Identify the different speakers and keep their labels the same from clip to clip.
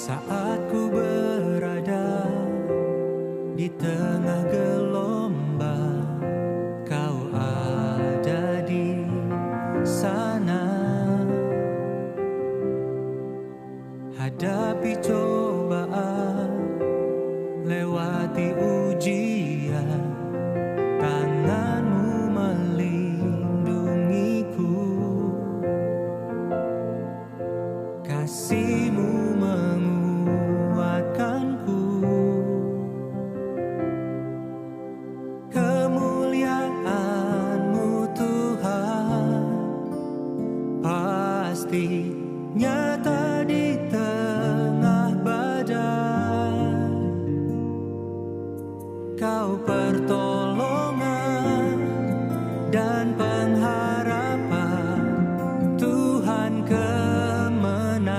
Speaker 1: Saat ku berada di tengah gelombang, Kau ada di sana. Hadapi cobaan, lewati ujian, tangan-Mu melindungiku, kasih-Mu menguatkanku. Kemuliaan-Mu Tuhan pasti nyata di tengah badai. Kau pertolongan dan pengharapan, Tuhan kemenanganku.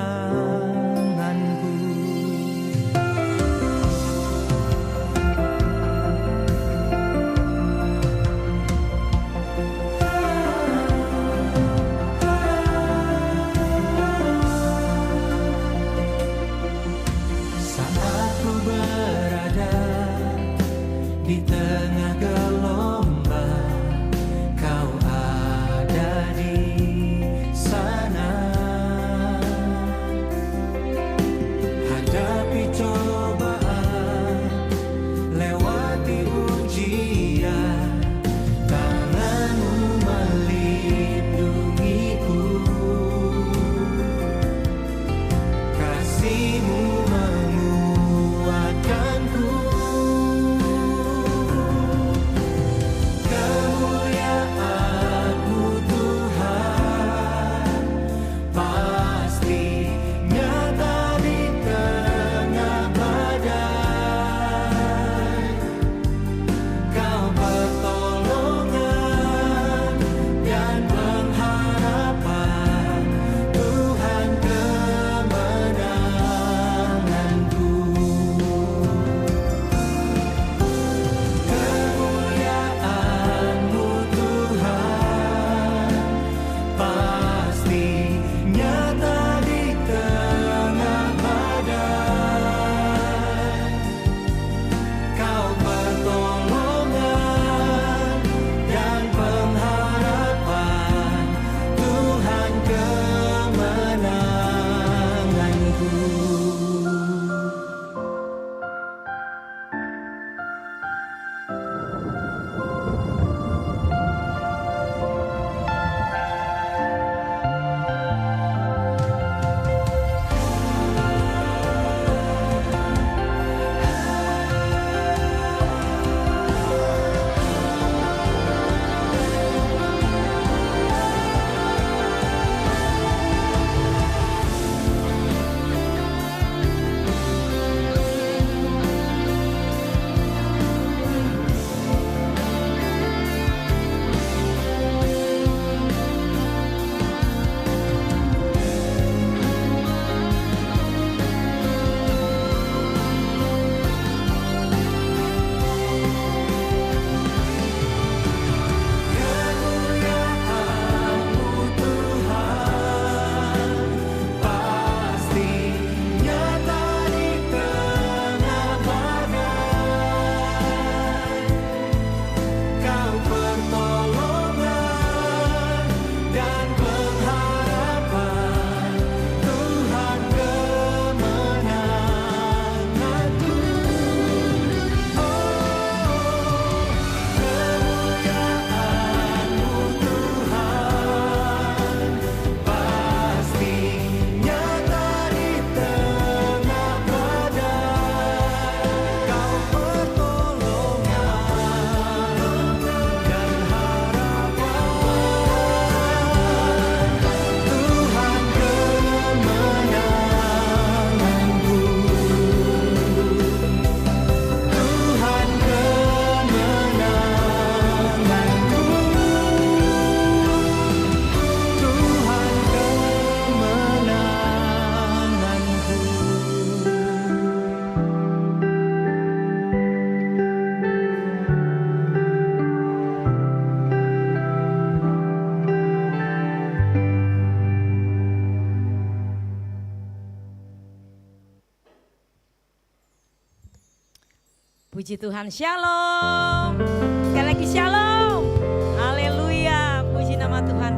Speaker 2: Puji Tuhan, shalom. Sekali lagi shalom. Haleluya, puji nama Tuhan.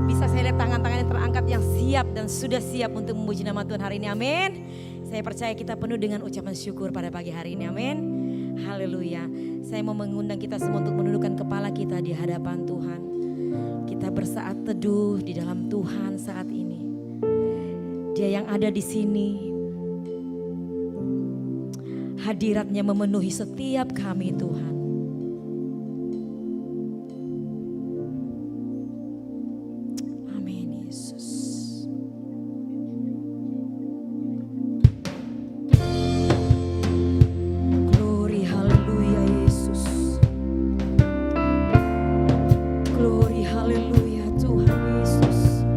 Speaker 2: Bisa saya lihat tangan-tangan yang terangkat yang siap dan sudah siap untuk memuji nama Tuhan hari ini, amin. Saya percaya kita penuh dengan ucapan syukur pada pagi hari ini, amin. Haleluya. Saya mau mengundang kita semua untuk menundukkan kepala kita di hadapan Tuhan. Kita bersaat teduh di dalam Tuhan saat ini. Dia yang ada di sini, hadiratnya memenuhi setiap kami Tuhan. Amin Yesus. Glory haleluya Yesus. Glory haleluya Tuhan Yesus.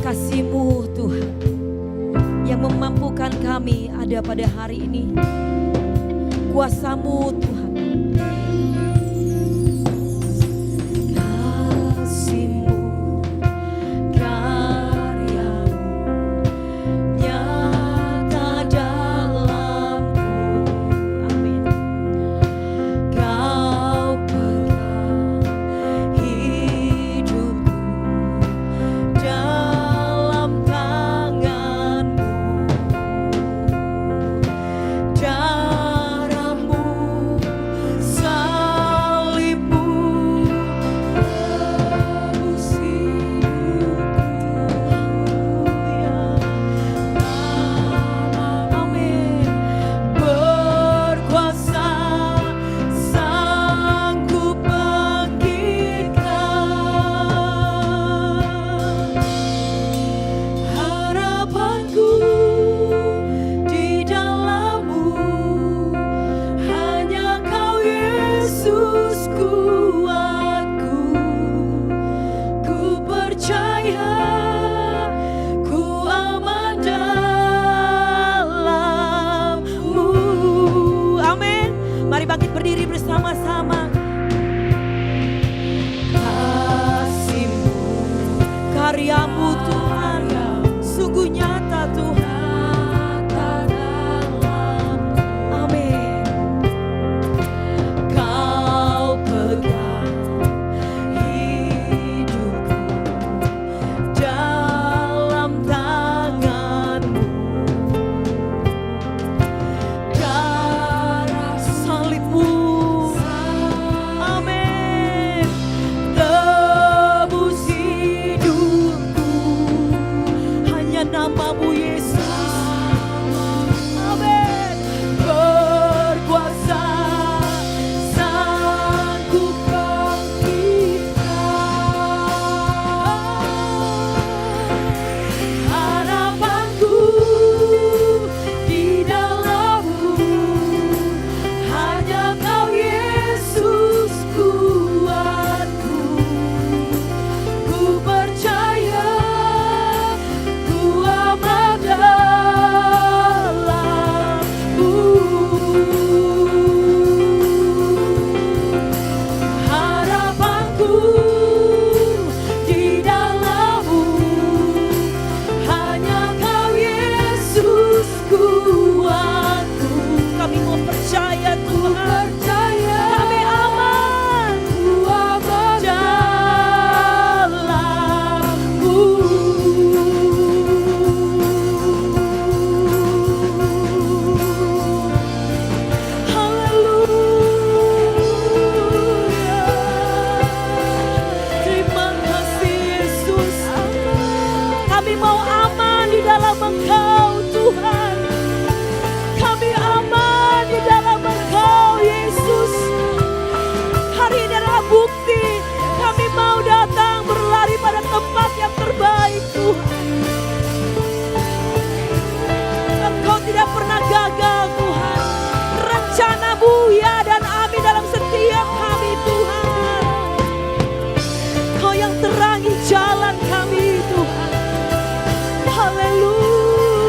Speaker 2: Kasih-Mu Tuhan yang memampukan kami ada pada hari ini. Kuasa-Mu Tuhan. Kasih-Mu, karya-Mu nyata dalamku. Amin. Kau pegang hidupku dalam tangan-Mu. Darah-Mu, salib-Mu, tebus hidupku. Amin. Berkuasa, sanggup bangkitkan. Harapanku di dalam-Mu, hanya Kau Yesus kuatku. Ku percaya, ku aman dalam-Mu. Amin. Mari bangkit berdiri bersama-sama. Kasih-Mu, karya-Mu Tuhan, sungguh nyata Tuhan. Amin. Kau pegang hidupku dalam tangan-Mu. Darah salib-Mu, amin, tebus hidupku. Hanya nama-Mu Yesus, amin. Berkuasa, sanggup bangkitkan. Harapanku di dalam-Mu, hanya Kau Yesus kuatku. Ku percaya, ku aman dalam-Mu. Harapanku di dalam-Mu, hanya Kau Yesus kuatku. Kami mau percaya Tuhan, kami aman, ku aman dalam-Mu. Haleluya. Terima kasih Yesus. Kami mau aman di dalam Engkau Tuhan. Kami aman di dalam Engkau Yesus. Hari ini adalah bukti kami mau datang berlari pada tempat yang terbaik Tuhan. Engkau tidak pernah gagal Tuhan. Rencana-Mu ya dan amin dalam setiap kami Tuhan. Kau yang terangi jalan kami Tuhan. Haleluya.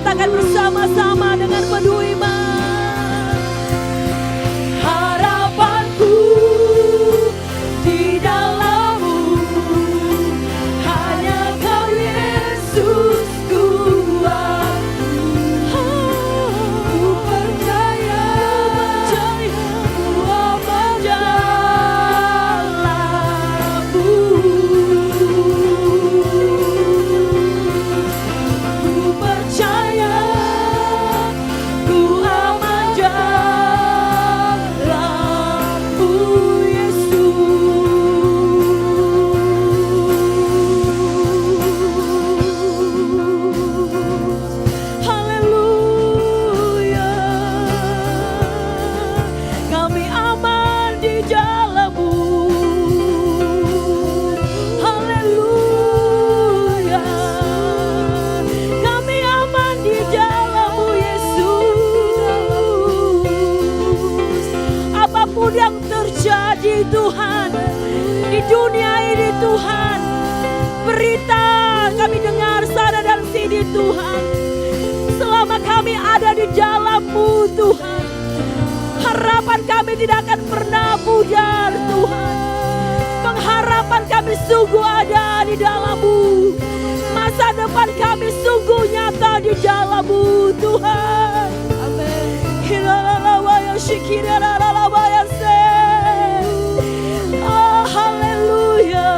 Speaker 2: katakan bersama-sama dengan penuh iman. Harapanku di dalam-Mu, hanya Kau Yesus kuatku. Ku percaya, ku aman jalan-Mu. Ku percaya, ku aman jalan-Mu, Yesus. Haleluya. Kami aman di dalam-Mu. Haleluya. Kami aman di dalam-Mu, Yesus. Apapun yang terjadi Tuhan di dunia ini Tuhan, berita kami dengar sana dan sini Tuhan, selama kami ada di dalam-Mu Tuhan, harapan kami tidak akan pernah pudar Tuhan. Pengharapan kami sungguh ada di dalam-Mu. Masa depan kami sungguh nyata di dalam-Mu Tuhan. Amin. Oh, haleluya.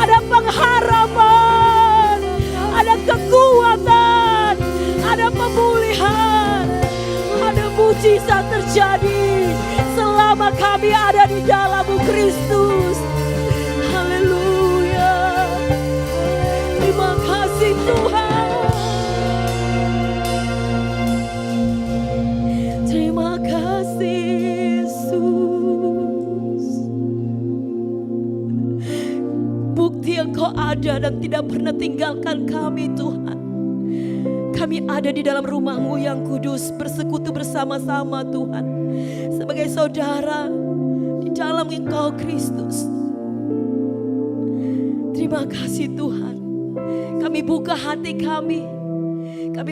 Speaker 2: Ada pengharapan, ada kekuatan, ada pemulihan, ada mujizat terjadi selama kami ada di dalam-Mu Kristus. Haleluya. Terima kasih Tuhan. Terima kasih Yesus. Bukti Engkau ada dan tidak pernah tinggalkan kami Tuhan. Kami ada di dalam rumah-Mu yang kudus, bersekutu bersama-sama Tuhan, sebagai saudara di dalam Engkau Kristus. Terima kasih Tuhan. Kami buka hati kami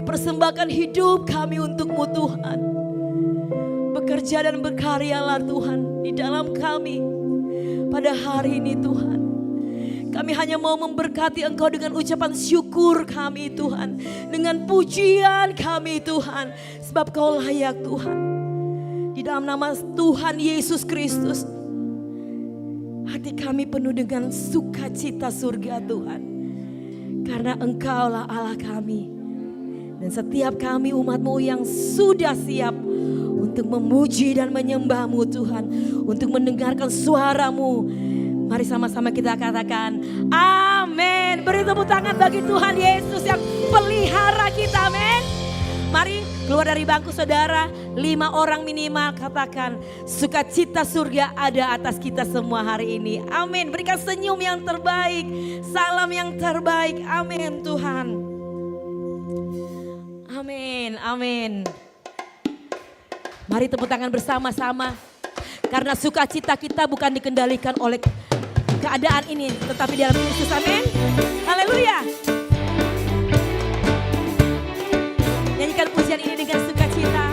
Speaker 2: persembahkan hidup kami untuk-Mu Tuhan. Bekerja dan berkaryalah Tuhan di dalam kami pada hari ini Tuhan. Kami hanya mau memberkati Engkau dengan ucapan syukur kami Tuhan, dengan pujian kami Tuhan, sebab Kau layak Tuhan. Di dalam nama Tuhan Yesus Kristus, hati kami penuh dengan sukacita surga Tuhan, karena Engkaulah Allah kami. Dan setiap kami umat-Mu yang sudah siap untuk memuji dan menyembah-Mu Tuhan, untuk mendengarkan suara-Mu. Mari sama-sama kita katakan amin. Beri tepuk tangan bagi Tuhan Yesus yang pelihara kita, amin. Mari keluar dari bangku saudara, 5 orang minimal katakan sukacita surga ada atas kita semua hari ini. Amin. Berikan senyum yang terbaik, salam yang terbaik. Amin Tuhan. Amin, amin. Mari tepuk tangan bersama-sama. Karena sukacita kita bukan dikendalikan oleh keadaan ini, tetapi dalam Kristus, amin. Haleluya. Nyanyikan pujian ini dengan sukacita.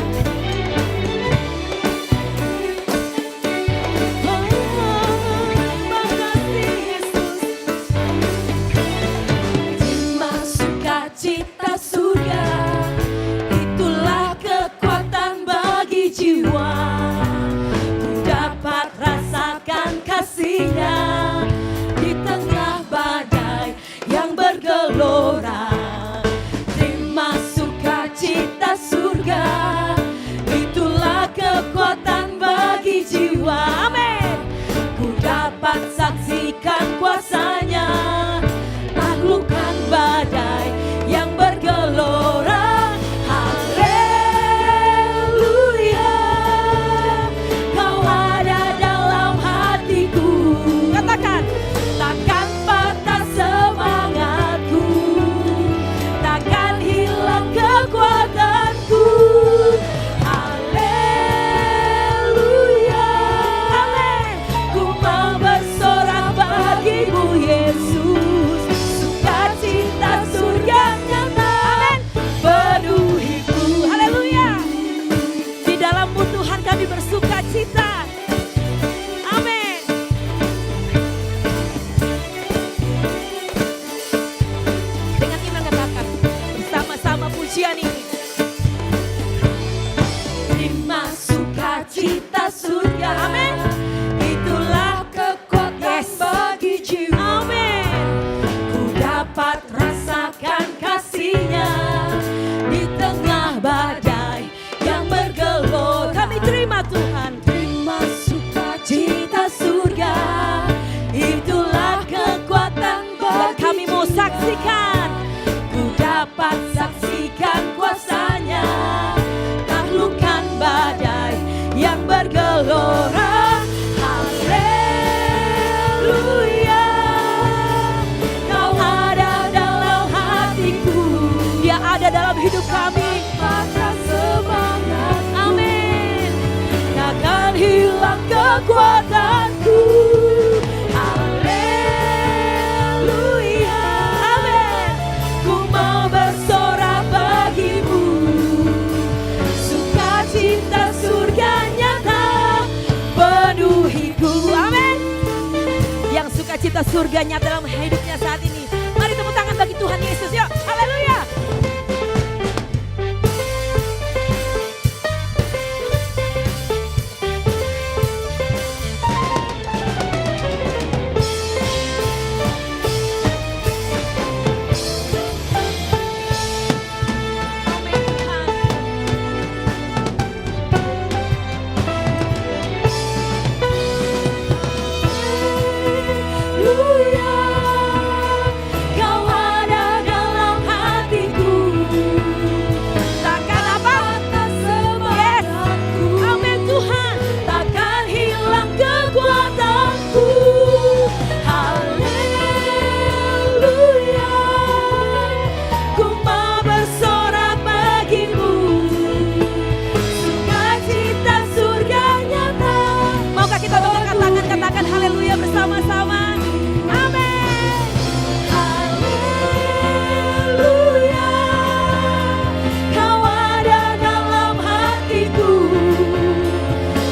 Speaker 2: Makasih Yesus. Terima sukacita surga, itulah kekuatan bagi jiwa. Ku dapat rasakan kasih-Nya di tengah badai yang bergelora. Terima sukacita surga, itulah kekuatan bagi jiwa. Amin. Ku dapat saksikan kuasa-Nya, taklukkan badai yang bergelora. Haleluya, Kau ada dalam hatiku. Katakan, takkan patah semangatku, takkan hilang kekuatanku. Haleluya, amin. Ku mau bersorak bagi saksikan, ku dapat saksikan kuasanya, taklukkan badai yang bergelora. Haleluya, kau ada dalam hatiku, dia ada dalam hidup kami. Semangat, amin, takkan hilang kekuatanku. Haleluya, amin, ku mau bersorak bagimu, sukacita surga nyata penuhiku. Amin. Yang sukacita surga nyata dalam hidupnya saat ini, mari tepuk tangan bagi Tuhan Yesus, yuk. Haleluya. Haleluya bersama-sama. Amin. Haleluya, kau ada dalam hatiku,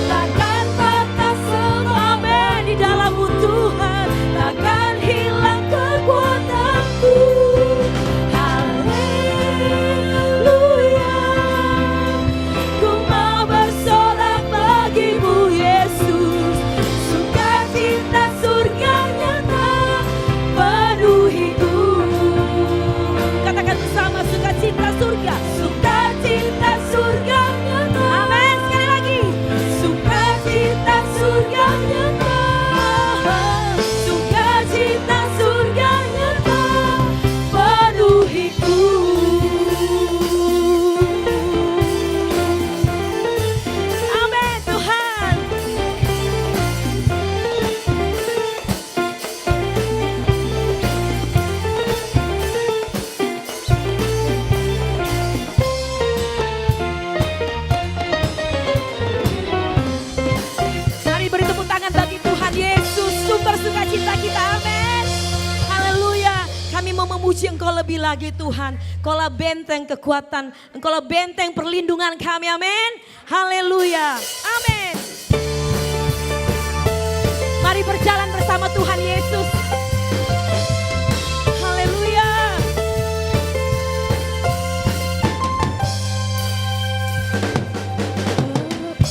Speaker 2: takkan patah semangat di dalam-Mu Tuhan, takkan hilang kekuatanku. Haleluya, ku mau bersorak bagimu Yesus, cinta surga nyata penuhiku. Katakan bersama, sukacita surga, sukacita surga nyata. Amin, sekali lagi, sukacita surga nyata, sukacita surga nyata penuhiku. Amin Tuhan. Bagi Tuhan Yesus, sumber sukacita kita. Amin. Haleluya. Kami mau memuji Engkau lebih lagi Tuhan. Engkaulah benteng kekuatan, Engkaulah benteng perlindungan kami. Amin. Haleluya. Amin. Mari berjalan bersama Tuhan Yesus. Haleluya.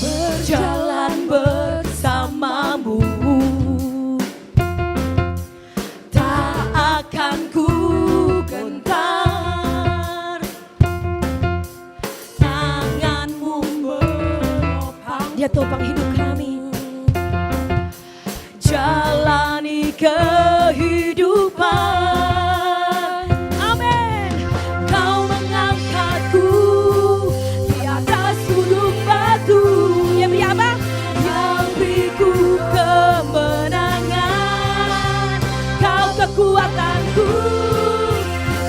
Speaker 2: Berjalan bersamamu, tak akan ku gentar, tanganmu menopang, dia topang hidup kami, jalani kehidupan. Amin. Kau mengangkatku di atas gunung batu, dia beri apa? Yang beriku kemenangan. Kau kekuatanku,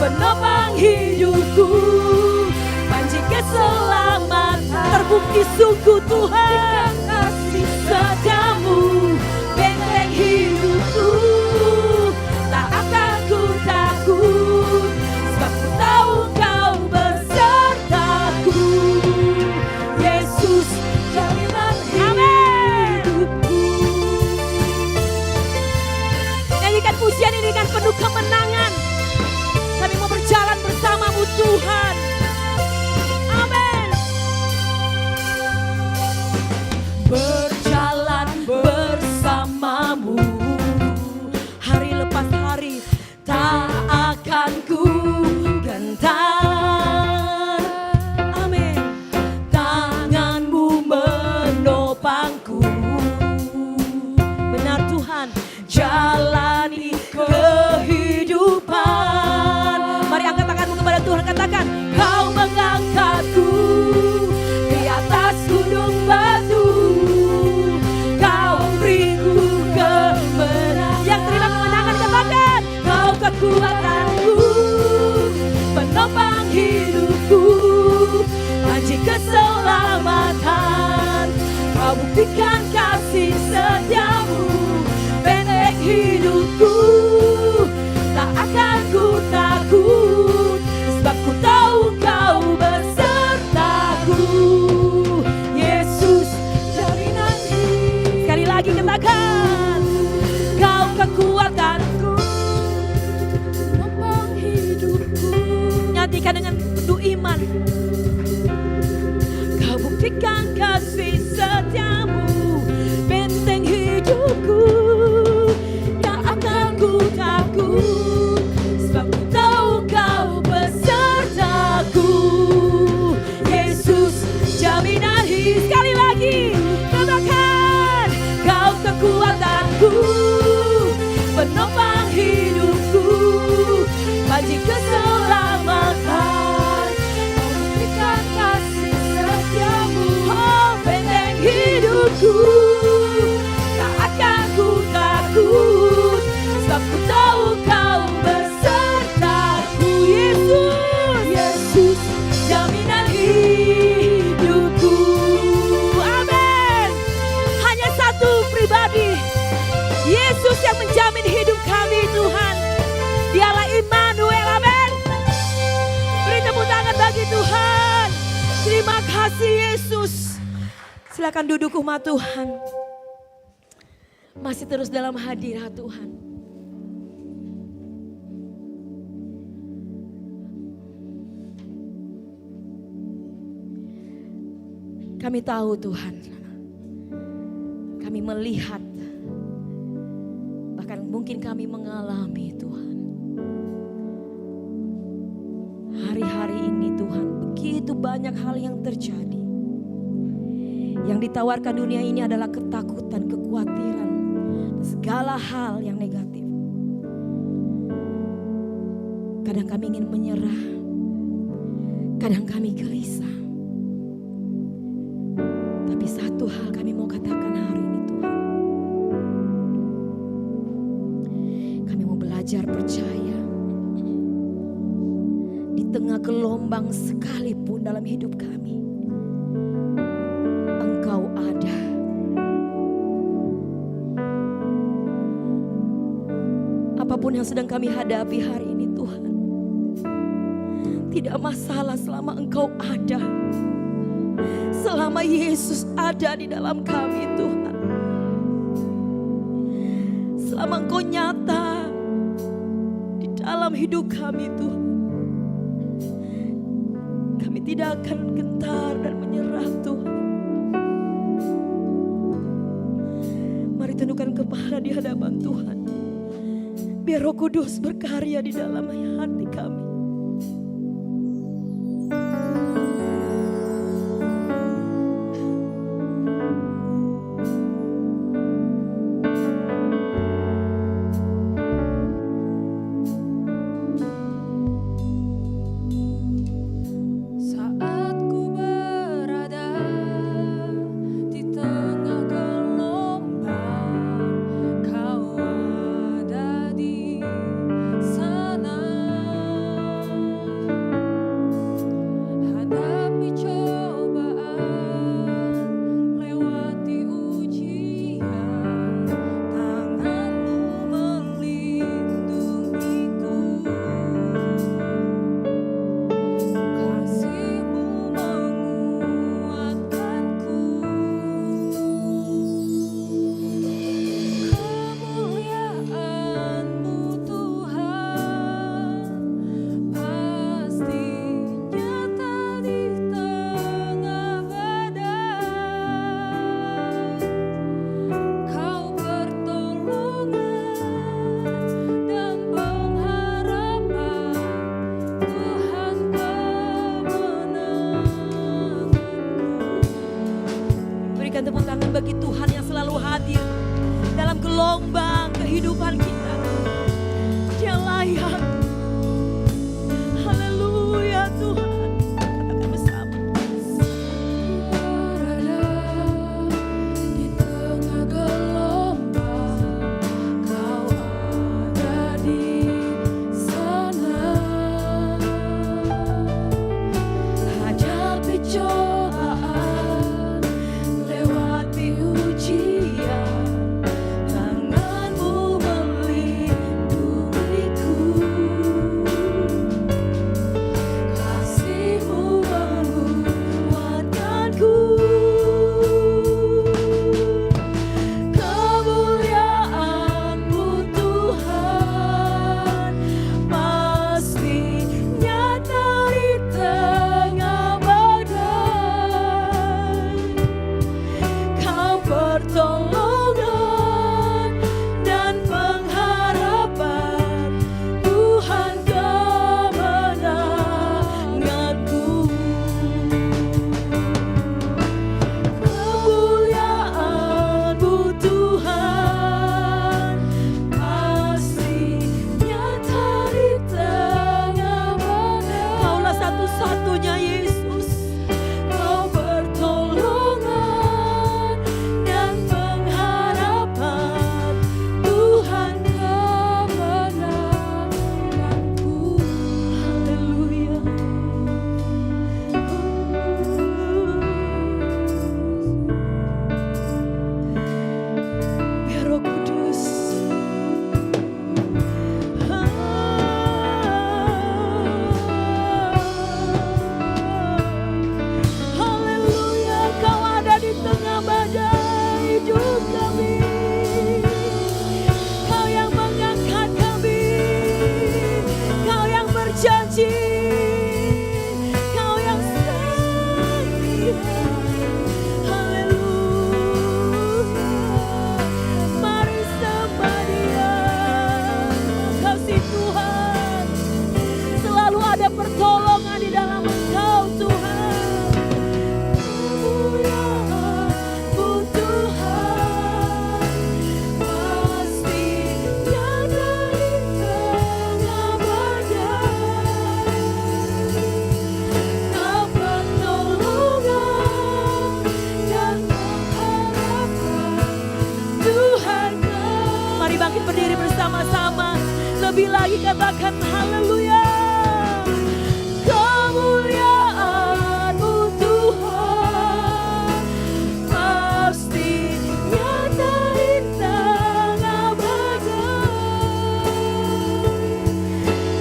Speaker 2: penopang hidupku, panji keselamatan, terbukti sungguh Tuhan kasih setiamu, benteng hidupku, tak akan ku takut, sebab ku tahu Kau besertaku. Yesus jaminan hidupku. Nyanyikan pujian ini dengan penuh kemenangan. Kami mau berjalan bersama-Mu Tuhan. Amin. Berjalan bersamamu, hari lepas hari, tak akan ku gentar. Amin. Tanganmu menopangku, benar Tuhan, jalani kehidupan. kekuatanku, penopang hidupku, janji keselamatan. Kau buktikan kasih setiamu, benteng hidupku. Tak akan ku takut, sebab ku tahu kau besertaku. Yesus jaminan hidup. Sekali lagi katakan, kau kekuatanku, penopang hidupku. Nyantikan dengan penuh iman. Kau buktikan kasih setiamu, benteng hidupku. Tak akan ku takut, sebab ku tahu kau besertaku. Yesus jaminan hidup. Sekali lagi katakan, kau kekuatanku, penopang hidupku, janji keselamatan. Kau buktikan kasih setiamu, oh benteng hidupku. Tak akan ku takut, sebab ku tahu kau besertaku. Yesus, Yesus jaminan hidupku. Amin. Hanya satu pribadi, Yesus yang menjamin hidup kami, Tuhan. Dialah Immanuel, amin. Beri tepuk tangan bagi Tuhan. Terima kasih Yesus. Silakan duduk umat Tuhan. Masih terus dalam hadirat Tuhan. Kami tahu Tuhan, kami melihat, bahkan mungkin kami mengalami Tuhan. Hari-hari ini Tuhan, begitu banyak hal yang terjadi. Yang ditawarkan dunia ini adalah ketakutan, kekhawatiran, segala hal yang negatif. Kadang kami ingin menyerah, kadang kami gelisah. Tapi satu hal kami mau katakan hari ini Tuhan. Kami mau belajar percaya. Di tengah gelombang sekalipun dalam hidup kami, Engkau ada. Apapun yang sedang kami hadapi hari ini Tuhan, tidak masalah selama Engkau ada. Selama Yesus ada di dalam kami Tuhan. Selama Engkau nyata di dalam hidup kami Tuhan, kami tidak akan gentar dan menyerah Tuhan. Mari tundukkan kepala di hadapan Tuhan. Biar Roh Kudus berkarya di dalam hati kami.
Speaker 3: Kau ada di sana.
Speaker 2: berdiri bersama-sama. Lebih lagi katakan haleluya. Kemuliaan-Mu Tuhan pasti nyata di tengah badai.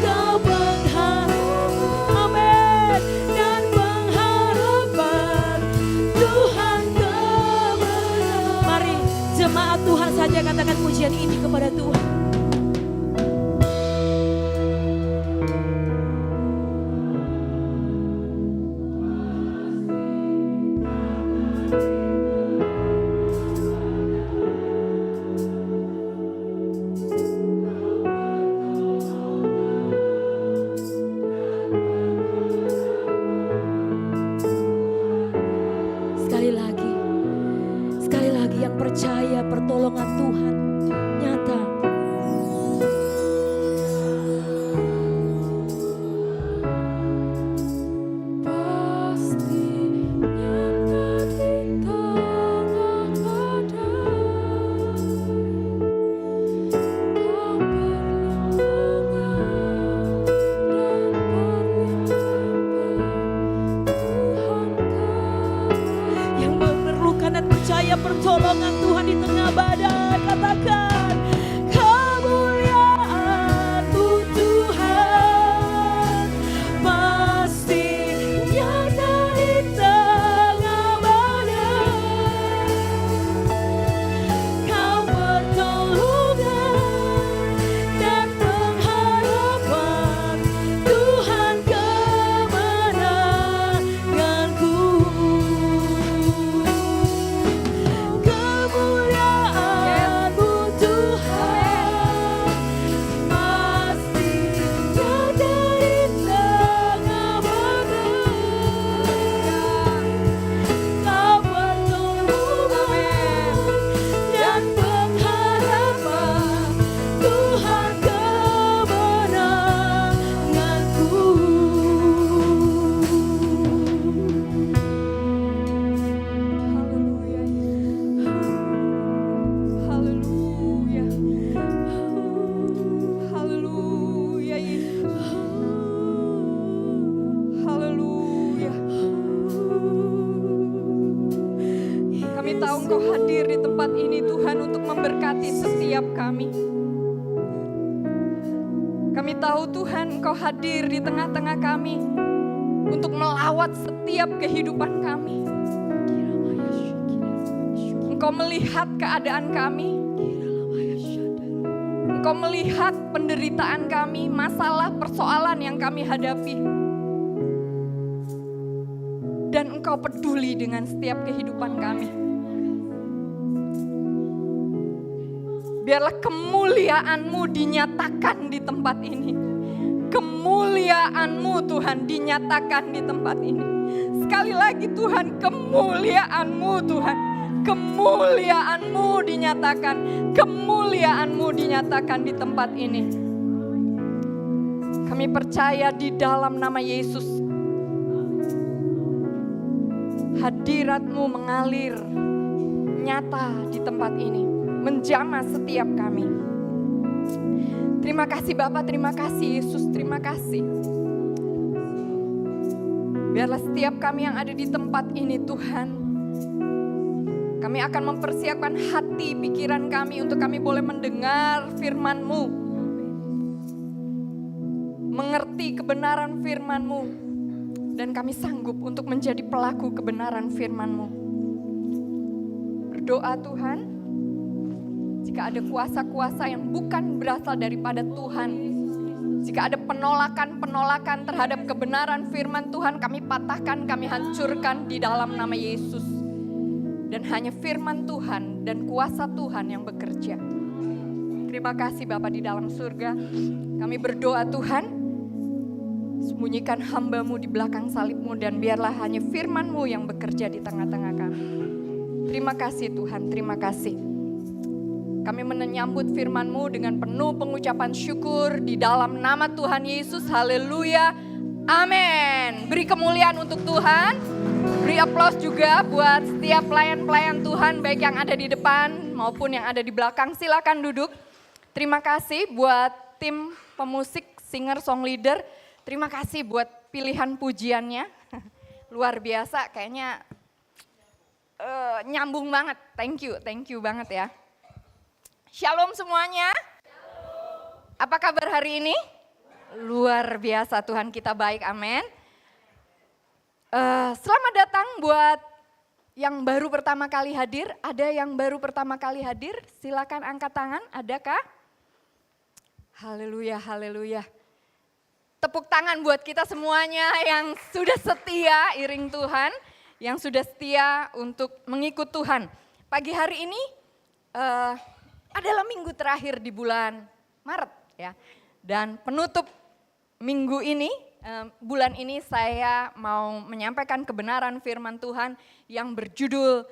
Speaker 2: Kau pengharapan, amin, dan pengharapan Tuhan kebenaran. Mari jemaat Tuhan saja katakan pujian ini kepada Tuhan. Sekali lagi yang percaya pertolongan Tuhan nyata. Pasti nyata di tengah badai. Kau perlindungan dan perlindungan Tuhan yang memerlukan dan percaya pertolongan Tuhan di tengah badai. Katakan kemuliaan-Mu Tuhan pasti nyata di tengah badai. Kau pertolongan dan pengharapan Tuhan kemenanganku. Kemuliaan-Mu Tuhan pasti nyata di tengah badai. Kau pertolongan dan pengharapan Tuhan kemenanganku. Haleluya. Haleluya. Haleluya Yesus. Haleluya. Kami tahu Engkau hadir di tempat ini Tuhan untuk memberkati setiap kami. Kami tahu Tuhan Engkau hadir di tengah-tengah kami untuk melawat setiap kehidupan kami. Engkau melihat keadaan kami. Engkau melihat penderitaan kami, masalah, persoalan yang kami hadapi. Dan Engkau peduli dengan setiap kehidupan kami. Biarlah kemuliaan-Mu dinyatakan di tempat ini. Kemuliaan-Mu Tuhan dinyatakan di tempat ini. Sekali lagi Tuhan, kemuliaan-Mu Tuhan. Kemuliaan-Mu dinyatakan. Kemuliaan-Mu dinyatakan di tempat ini. Kami percaya di dalam nama Yesus. Hadirat-Mu mengalir nyata di tempat ini. Menjamah setiap kami. Terima kasih Bapa, terima kasih Yesus, terima kasih. Biarlah setiap kami yang ada di tempat ini Tuhan, kami akan mempersiapkan hati, pikiran kami untuk kami boleh mendengar firman-Mu. Mengerti kebenaran firman-Mu. Dan kami sanggup untuk menjadi pelaku kebenaran firman-Mu. Berdoa Tuhan, jika ada kuasa-kuasa yang bukan berasal daripada Tuhan, jika ada penolakan-penolakan terhadap kebenaran firman Tuhan, kami patahkan, kami hancurkan di dalam nama Yesus. Dan hanya firman Tuhan dan kuasa Tuhan yang bekerja. Terima kasih Bapa di dalam surga. Kami berdoa Tuhan, sembunyikan hamba-Mu di belakang salib-Mu dan biarlah hanya firman-Mu yang bekerja di tengah-tengah kami. Terima kasih Tuhan, terima kasih. Kami menyambut firman-Mu dengan penuh pengucapan syukur di dalam nama Tuhan Yesus. Haleluya. Amin. Beri kemuliaan untuk Tuhan. Beri aplaus juga buat setiap pelayan-pelayan Tuhan, baik yang ada di depan maupun yang ada di belakang. Silakan duduk.
Speaker 3: Terima kasih buat tim pemusik, singer, song leader. Terima kasih buat pilihan pujiannya. Luar biasa, kayaknya nyambung banget. Thank you banget ya. Shalom semuanya. Apa kabar hari ini? Luar biasa, Tuhan kita baik, amin. Selamat datang buat yang baru pertama kali hadir. Ada yang baru pertama kali hadir? Silakan angkat tangan, adakah? Haleluya, haleluya. Tepuk tangan buat kita semuanya yang sudah setia iring Tuhan, yang sudah setia untuk mengikut Tuhan. Pagi hari ini adalah minggu terakhir di bulan Maret ya. Dan penutup minggu ini, bulan ini saya mau menyampaikan kebenaran firman Tuhan yang berjudul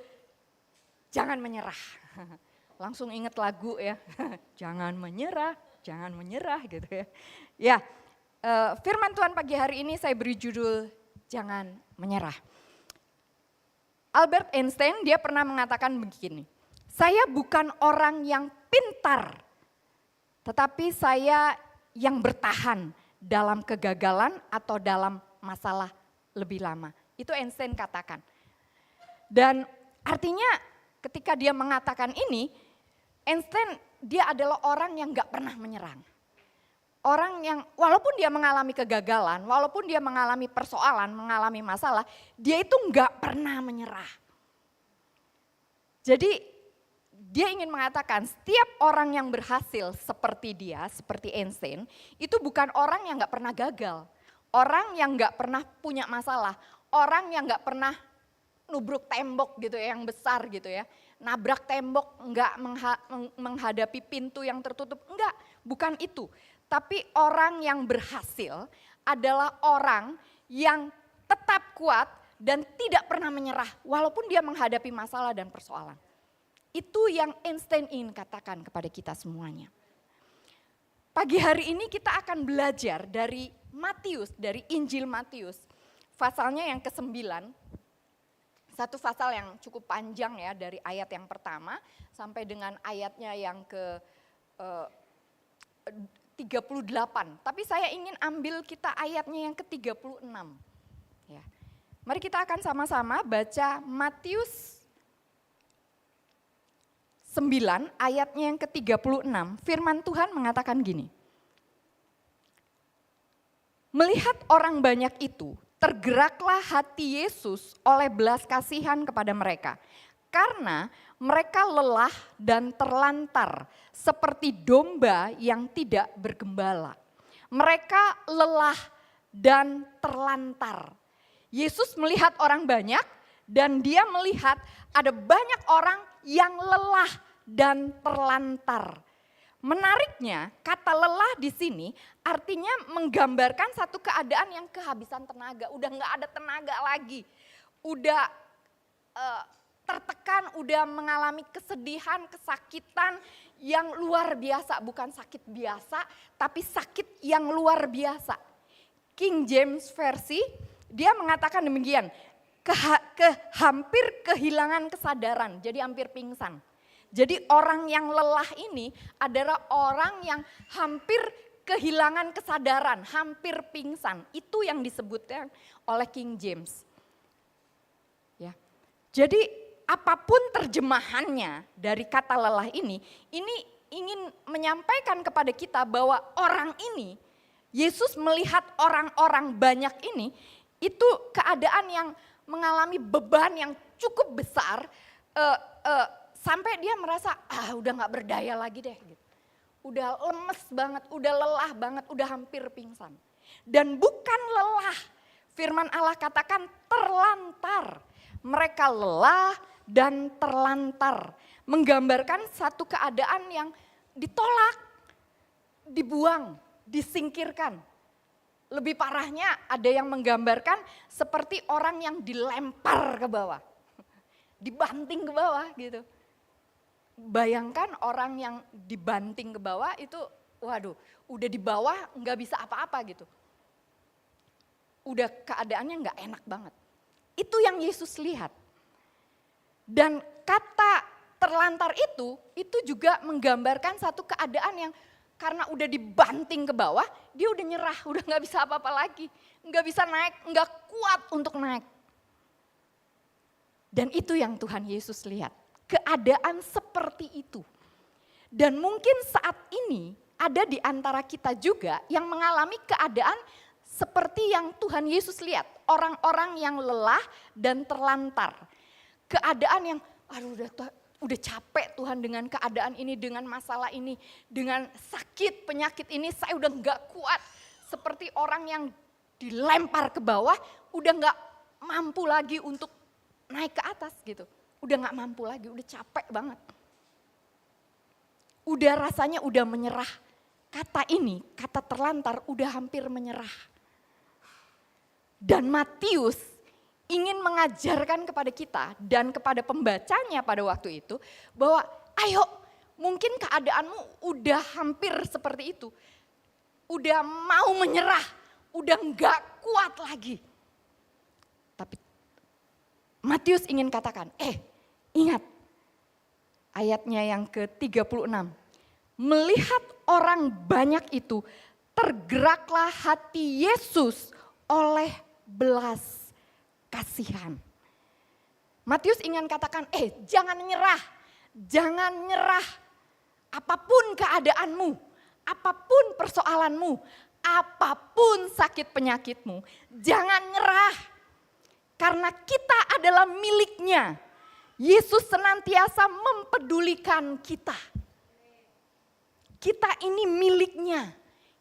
Speaker 3: Jangan Menyerah. Langsung ingat lagu ya, jangan menyerah gitu ya. Ya, firman Tuhan pagi hari ini saya beri judul Jangan Menyerah. Albert Einstein dia pernah mengatakan begini, saya bukan orang yang pintar, tetapi saya yang bertahan dalam kegagalan atau dalam masalah lebih lama. Itu Einstein katakan. Dan artinya ketika dia mengatakan ini, Einstein dia adalah orang yang gak pernah menyerang. Orang yang walaupun dia mengalami kegagalan, walaupun dia mengalami persoalan, mengalami masalah, dia itu gak pernah menyerah. Jadi dia ingin mengatakan setiap orang yang berhasil seperti dia, seperti Einstein, itu bukan orang yang gak pernah gagal. Orang yang gak pernah punya masalah, orang yang gak pernah nubruk tembok gitu ya, yang besar gitu ya. Nabrak tembok, gak menghadapi pintu yang tertutup, enggak, bukan itu. Tapi orang yang berhasil adalah orang yang tetap kuat dan tidak pernah menyerah walaupun dia menghadapi masalah dan persoalan. Itu yang Einstein ingin katakan kepada kita semuanya. Pagi hari ini kita akan belajar dari Matius, dari Injil Matius. Pasalnya yang ke-9, satu pasal yang cukup panjang ya, dari ayat yang pertama sampai dengan ayatnya yang ke-38. Tapi saya ingin ambil kita ayatnya yang ke-36. Ya. Mari kita akan sama-sama baca Matius 9 ayatnya yang ke-36, firman Tuhan mengatakan gini. Melihat orang banyak itu, tergeraklah hati Yesus oleh belas kasihan kepada mereka. Karena mereka lelah dan terlantar seperti domba yang tidak bergembala. Mereka lelah dan terlantar. Yesus melihat orang banyak dan dia melihat ada banyak orang yang lelah dan terlantar. Menariknya, kata lelah di sini artinya menggambarkan satu keadaan yang kehabisan tenaga, udah nggak ada tenaga lagi, udah tertekan, udah mengalami kesedihan, kesakitan yang luar biasa, bukan sakit biasa, tapi sakit yang luar biasa. King James versi dia mengatakan demikian. Hampir kehilangan kesadaran, jadi hampir pingsan. Jadi orang yang lelah ini adalah orang yang hampir kehilangan kesadaran, hampir pingsan. Itu yang disebutkan oleh King James. Ya. Jadi apapun terjemahannya dari kata lelah ini ingin menyampaikan kepada kita bahwa orang ini, Yesus melihat orang-orang banyak ini, itu keadaan yang mengalami beban yang cukup besar, sampai dia merasa udah gak berdaya lagi deh. Gitu. Udah lemes banget, udah lelah banget, udah hampir pingsan. Dan bukan lelah, firman Allah katakan terlantar. Mereka lelah dan terlantar, menggambarkan satu keadaan yang ditolak, dibuang, disingkirkan. Lebih parahnya ada yang menggambarkan seperti orang yang dilempar ke bawah, dibanting ke bawah gitu. Bayangkan orang yang dibanting ke bawah itu, waduh, udah di bawah nggak bisa apa-apa gitu. Udah keadaannya nggak enak banget. Itu yang Yesus lihat. Dan kata terlantar itu juga menggambarkan satu keadaan yang karena udah dibanting ke bawah, dia udah nyerah, udah gak bisa apa-apa lagi. Gak bisa naik, gak kuat untuk naik. Dan itu yang Tuhan Yesus lihat, keadaan seperti itu. Dan mungkin saat ini ada di antara kita juga yang mengalami keadaan seperti yang Tuhan Yesus lihat. Orang-orang yang lelah dan terlantar. Keadaan yang, aduh udah capek Tuhan dengan keadaan ini, dengan masalah ini, dengan sakit, penyakit ini saya udah gak kuat. Seperti orang yang dilempar ke bawah, udah gak mampu lagi untuk naik ke atas gitu. Udah gak mampu lagi, udah capek banget. Udah rasanya udah menyerah. Kata ini, kata terlantar udah hampir menyerah. Dan Matius ingin mengajarkan kepada kita dan kepada pembacanya pada waktu itu bahwa ayo mungkin keadaanmu udah hampir seperti itu. Udah mau menyerah, udah gak kuat lagi. Tapi Matius ingin katakan, ingat ayatnya yang ke-36. Melihat orang banyak itu, tergeraklah hati Yesus oleh belas kasihan. Matius ingin katakan, jangan nyerah. Apapun keadaanmu, apapun persoalanmu, apapun sakit penyakitmu, jangan nyerah. Karena kita adalah miliknya. Yesus senantiasa mempedulikan kita. Kita ini miliknya.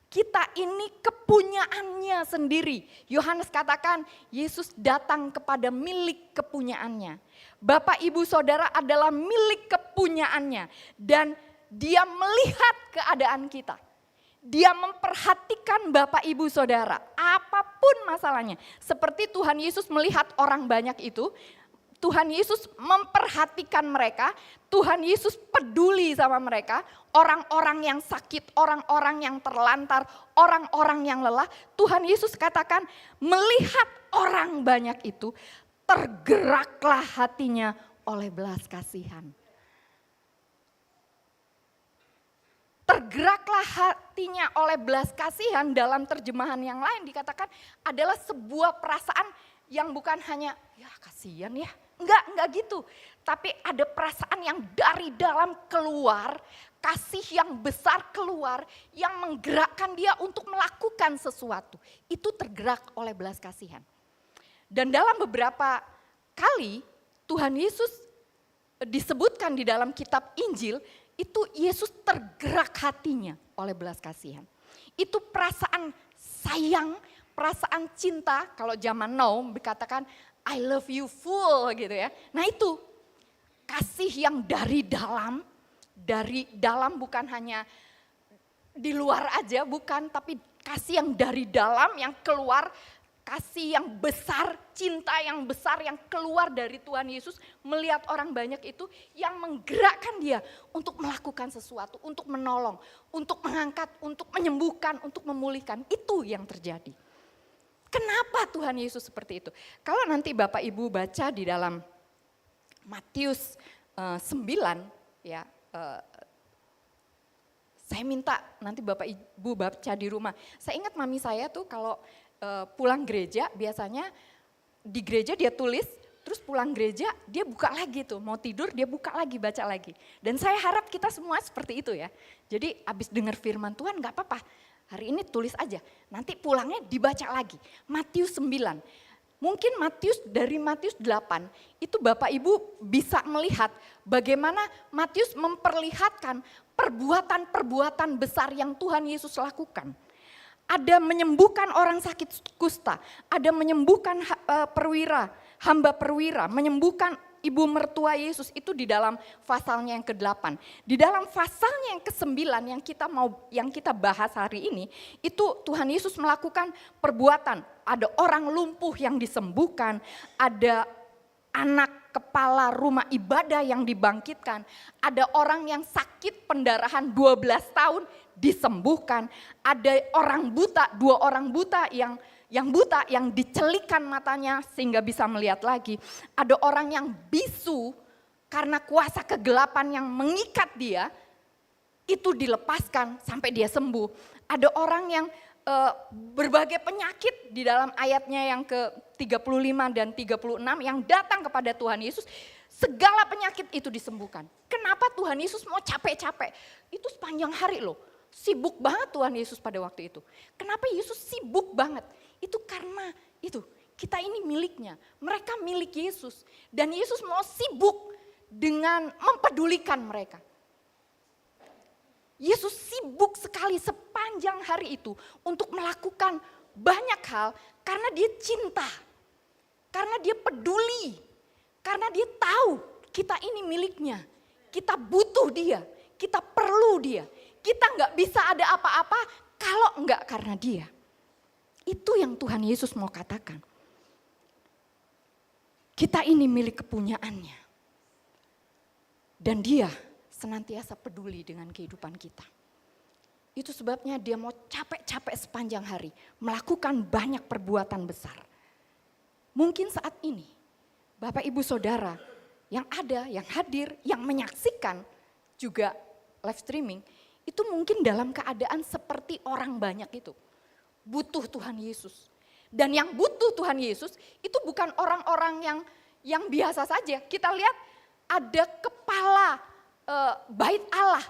Speaker 3: Kita ini kepunyaannya sendiri. Yohanes katakan Yesus datang kepada milik kepunyaannya. Bapak ibu saudara adalah milik kepunyaannya. Dan dia melihat keadaan kita. Dia memperhatikan bapak ibu saudara. Apapun masalahnya. Seperti Tuhan Yesus melihat orang banyak itu. Tuhan Yesus memperhatikan mereka, Tuhan Yesus peduli sama mereka, orang-orang yang sakit, orang-orang yang terlantar, orang-orang yang lelah. Tuhan Yesus katakan melihat orang banyak itu, tergeraklah hatinya oleh belas kasihan. Tergeraklah hatinya oleh belas kasihan dalam terjemahan yang lain dikatakan adalah sebuah perasaan yang bukan hanya ya kasihan ya. Enggak gitu. Tapi ada perasaan yang dari dalam keluar, kasih yang besar keluar, yang menggerakkan dia untuk melakukan sesuatu. Itu tergerak oleh belas kasihan. Dan dalam beberapa kali Tuhan Yesus disebutkan di dalam kitab Injil, itu Yesus tergerak hatinya oleh belas kasihan. Itu perasaan sayang, perasaan cinta, kalau zaman now dikatakan I love you full gitu ya. Nah itu kasih yang dari dalam bukan hanya di luar aja bukan, tapi kasih yang dari dalam yang keluar, kasih yang besar, cinta yang besar yang keluar dari Tuhan Yesus melihat orang banyak itu yang menggerakkan dia untuk melakukan sesuatu, untuk menolong, untuk mengangkat, untuk menyembuhkan, untuk memulihkan. Itu yang terjadi. Kenapa Tuhan Yesus seperti itu? Kalau nanti Bapak Ibu baca di dalam Matius 9 ya, saya minta nanti Bapak Ibu baca di rumah. Saya ingat mami saya tuh kalau pulang gereja biasanya di gereja dia tulis, terus pulang gereja dia buka lagi tuh, mau tidur dia buka lagi, baca lagi. Dan saya harap kita semua seperti itu ya. Jadi abis dengar firman Tuhan gak apa-apa. Hari ini tulis aja, nanti pulangnya dibaca lagi. Matius 9, mungkin dari Matius 8, itu Bapak Ibu bisa melihat bagaimana Matius memperlihatkan perbuatan-perbuatan besar yang Tuhan Yesus lakukan. Ada menyembuhkan orang sakit kusta, ada menyembuhkan hamba perwira, menyembuhkan ibu mertua Yesus, itu di dalam pasalnya yang ke-8. Di dalam pasalnya yang ke-9 yang kita bahas hari ini, itu Tuhan Yesus melakukan perbuatan. Ada orang lumpuh yang disembuhkan, ada anak kepala rumah ibadah yang dibangkitkan, ada orang yang sakit pendarahan 12 tahun disembuhkan, ada orang buta, 2 orang buta yang dicelikan matanya sehingga bisa melihat lagi. Ada orang yang bisu karena kuasa kegelapan yang mengikat dia, itu dilepaskan sampai dia sembuh. Ada orang yang berbagai penyakit di dalam ayatnya yang ke-35 dan 36 yang datang kepada Tuhan Yesus, segala penyakit itu disembuhkan. Kenapa Tuhan Yesus mau capek-capek? Itu sepanjang hari loh, sibuk banget Tuhan Yesus pada waktu itu. Kenapa Yesus sibuk banget? Itu karena itu, kita ini miliknya, mereka milik Yesus. Dan Yesus mau sibuk dengan mempedulikan mereka. Yesus sibuk sekali sepanjang hari itu untuk melakukan banyak hal karena dia cinta, karena dia peduli, karena dia tahu kita ini miliknya, kita butuh dia, kita perlu dia, kita nggak bisa ada apa-apa kalau nggak karena dia. Itu yang Tuhan Yesus mau katakan. Kita ini milik kepunyaannya, dan dia senantiasa peduli dengan kehidupan kita. Itu sebabnya dia mau capek-capek sepanjang hari, melakukan banyak perbuatan besar. Mungkin saat ini, Bapak Ibu Saudara yang ada, yang hadir, yang menyaksikan juga live streaming, itu mungkin dalam keadaan seperti orang banyak itu. Butuh Tuhan Yesus. Dan yang butuh Tuhan Yesus itu bukan orang-orang yang biasa saja. Kita lihat ada kepala bait Allah,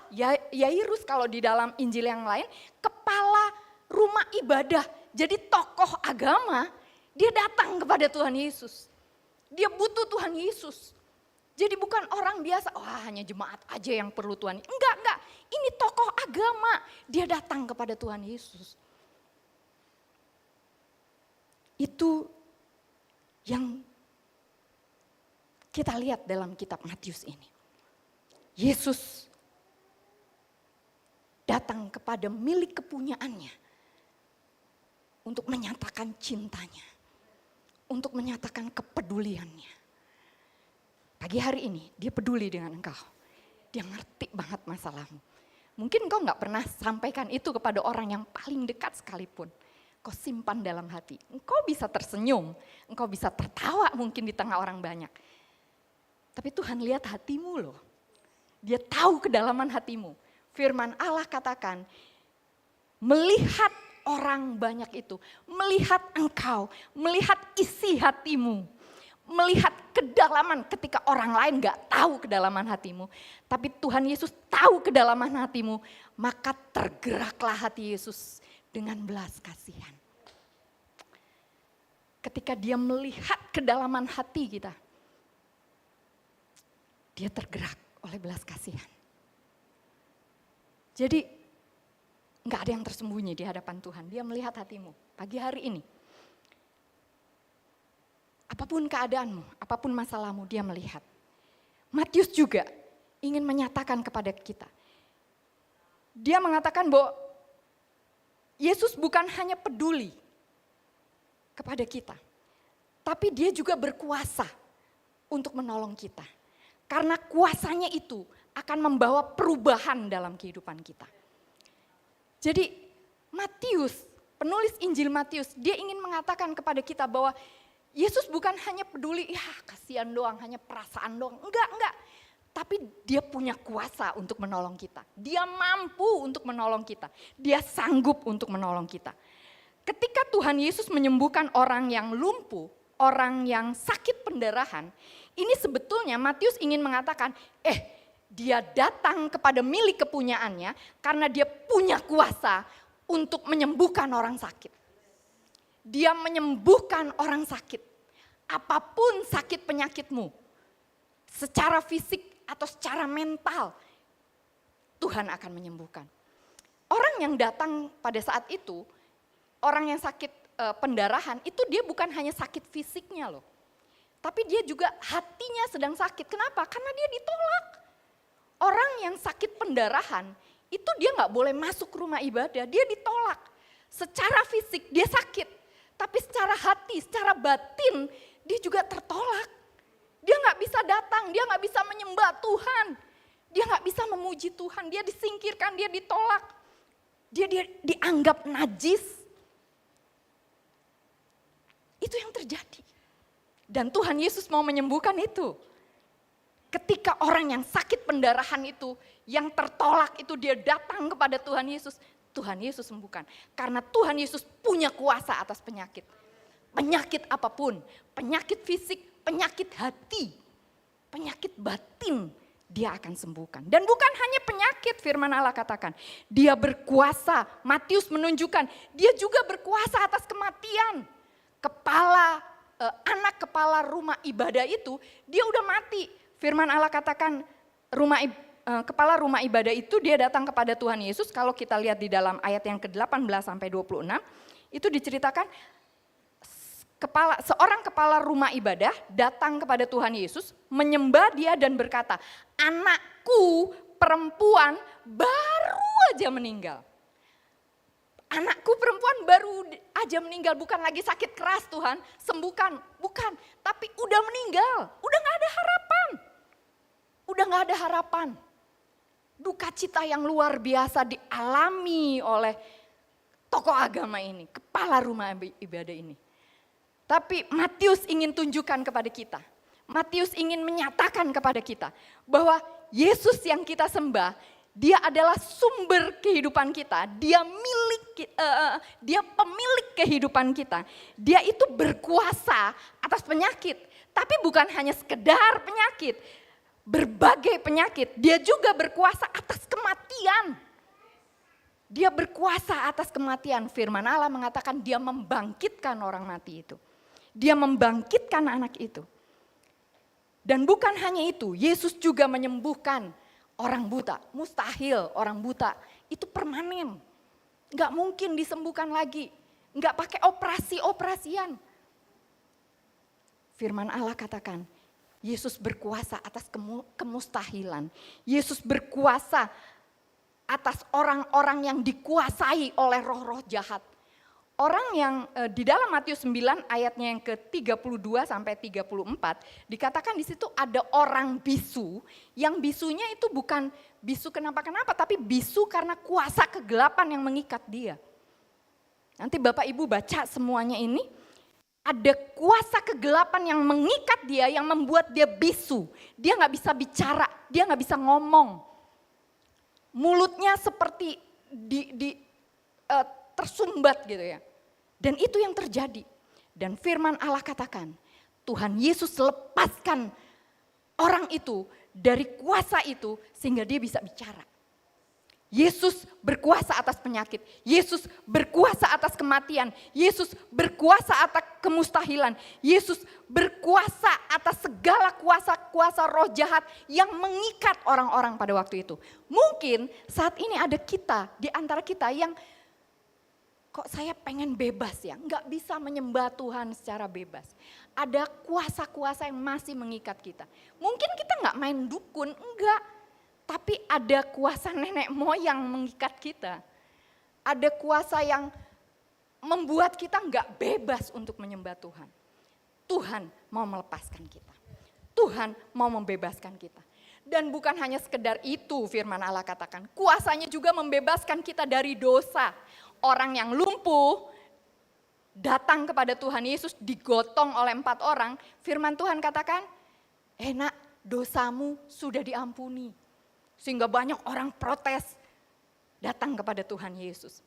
Speaker 3: Yairus kalau di dalam Injil yang lain, kepala rumah ibadah. Jadi tokoh agama, dia datang kepada Tuhan Yesus. Dia butuh Tuhan Yesus. Jadi bukan orang biasa, wah hanya jemaat aja yang perlu Tuhan. Enggak. Ini tokoh agama, dia datang kepada Tuhan Yesus. Itu yang kita lihat dalam kitab Matius ini. Yesus datang kepada milik kepunyaannya untuk menyatakan cintanya, untuk menyatakan kepeduliannya. Pagi hari ini dia peduli dengan engkau, dia ngerti banget masalahmu. Mungkin engkau gak pernah sampaikan itu kepada orang yang paling dekat sekalipun. Kau simpan dalam hati, engkau bisa tersenyum, engkau bisa tertawa mungkin di tengah orang banyak. Tapi Tuhan lihat hatimu loh. Dia tahu kedalaman hatimu. Firman Allah katakan, melihat orang banyak itu, melihat engkau, melihat isi hatimu, melihat kedalaman ketika orang lain gak tahu kedalaman hatimu. Tapi Tuhan Yesus tahu kedalaman hatimu, maka tergeraklah hati Yesus dengan belas kasihan. Ketika dia melihat kedalaman hati kita, dia tergerak oleh belas kasihan. Jadi gak ada yang tersembunyi di hadapan Tuhan. Dia melihat hatimu pagi hari ini. Apapun keadaanmu, apapun masalahmu, dia melihat. Matius juga ingin menyatakan kepada kita. Dia mengatakan bahwa Yesus bukan hanya peduli kepada kita, tapi dia juga berkuasa untuk menolong kita. Karena kuasanya itu akan membawa perubahan dalam kehidupan kita. Jadi Matius, penulis Injil Matius, dia ingin mengatakan kepada kita bahwa Yesus bukan hanya peduli, ya kasihan doang, hanya perasaan doang. Enggak. Tapi dia punya kuasa untuk menolong kita. Dia mampu untuk menolong kita. Dia sanggup untuk menolong kita. Ketika Tuhan Yesus menyembuhkan orang yang lumpuh, orang yang sakit pendarahan, ini sebetulnya Matius ingin mengatakan, dia datang kepada milik kepunyaannya karena dia punya kuasa untuk menyembuhkan orang sakit. Dia menyembuhkan orang sakit. Apapun sakit penyakitmu, secara fisik atau secara mental, Tuhan akan menyembuhkan. Orang yang datang pada saat itu, orang yang sakit pendarahan, itu dia bukan hanya sakit fisiknya loh. Tapi dia juga hatinya sedang sakit. Kenapa? Karena dia ditolak. Orang yang sakit pendarahan, itu dia gak boleh masuk rumah ibadah, dia ditolak. Secara fisik dia sakit, tapi secara hati, secara batin, dia juga tertolak. Dia gak bisa datang, dia gak bisa menyembah Tuhan. Dia gak bisa memuji Tuhan, dia disingkirkan, dia ditolak. Dia dianggap najis. Itu yang terjadi. Dan Tuhan Yesus mau menyembuhkan itu. Ketika orang yang sakit pendarahan itu, yang tertolak itu dia datang kepada Tuhan Yesus. Tuhan Yesus sembuhkan. Karena Tuhan Yesus punya kuasa atas penyakit. Penyakit apapun, penyakit fisik, penyakit hati, penyakit batin, dia akan sembuhkan. Dan bukan hanya penyakit, firman Allah katakan. Dia berkuasa, Matius menunjukkan, dia juga berkuasa atas kematian. Anak kepala rumah ibadah itu, dia udah mati. Firman Allah katakan, kepala rumah ibadah itu dia datang kepada Tuhan Yesus. Kalau kita lihat di dalam ayat yang ke-18 sampai 26, itu diceritakan, seorang kepala rumah ibadah datang kepada Tuhan Yesus, menyembah dia dan berkata, anakku perempuan baru aja meninggal. Anakku perempuan baru aja meninggal, bukan lagi sakit keras Tuhan, sembuhkan. Bukan, tapi udah meninggal, udah gak ada harapan. Udah gak ada harapan. Duka cita yang luar biasa dialami oleh tokoh agama ini, kepala rumah ibadah ini. Tapi Matius ingin tunjukkan kepada kita, Matius ingin menyatakan kepada kita bahwa Yesus yang kita sembah, dia adalah sumber kehidupan kita, dia pemilik kehidupan kita. Dia itu berkuasa atas penyakit, tapi bukan hanya sekedar penyakit, berbagai penyakit. Dia juga berkuasa atas kematian. Dia berkuasa atas kematian. Firman Allah mengatakan dia membangkitkan orang mati itu. Dia membangkitkan anak itu. Dan bukan hanya itu, Yesus juga menyembuhkan orang buta. Mustahil orang buta itu permanen. Gak mungkin disembuhkan lagi. Gak pakai operasi-operasian. Firman Allah katakan, Yesus berkuasa atas kemustahilan. Yesus berkuasa atas orang-orang yang dikuasai oleh roh-roh jahat. Orang yang di dalam Matius 9 ayatnya yang ke-32 sampai 34 dikatakan di situ ada orang bisu, yang bisunya itu bukan bisu kenapa-kenapa, tapi bisu karena kuasa kegelapan yang mengikat dia. Nanti Bapak Ibu baca semuanya ini, ada kuasa kegelapan yang mengikat dia, yang membuat dia bisu. Dia gak bisa bicara, dia gak bisa ngomong. Mulutnya seperti tersumbat gitu ya. Dan itu yang terjadi. Dan firman Allah katakan, Tuhan Yesus lepaskan orang itu dari kuasa itu sehingga dia bisa bicara. Yesus berkuasa atas penyakit, Yesus berkuasa atas kematian, Yesus berkuasa atas kemustahilan, Yesus berkuasa atas segala kuasa-kuasa roh jahat yang mengikat orang-orang pada waktu itu. Mungkin saat ini ada kita, di antara kita yang kok saya pengen bebas ya, nggak bisa menyembah Tuhan secara bebas. Ada kuasa-kuasa yang masih mengikat kita. Mungkin kita nggak main dukun, enggak. Tapi ada kuasa nenek moyang mengikat kita. Ada kuasa yang membuat kita nggak bebas untuk menyembah Tuhan. Tuhan mau melepaskan kita. Tuhan mau membebaskan kita. Dan bukan hanya sekedar itu firman Allah katakan. Kuasanya juga membebaskan kita dari dosa. Orang yang lumpuh datang kepada Tuhan Yesus digotong oleh 4 orang. Firman Tuhan katakan, nak dosamu sudah diampuni. Sehingga banyak orang protes datang kepada Tuhan Yesus.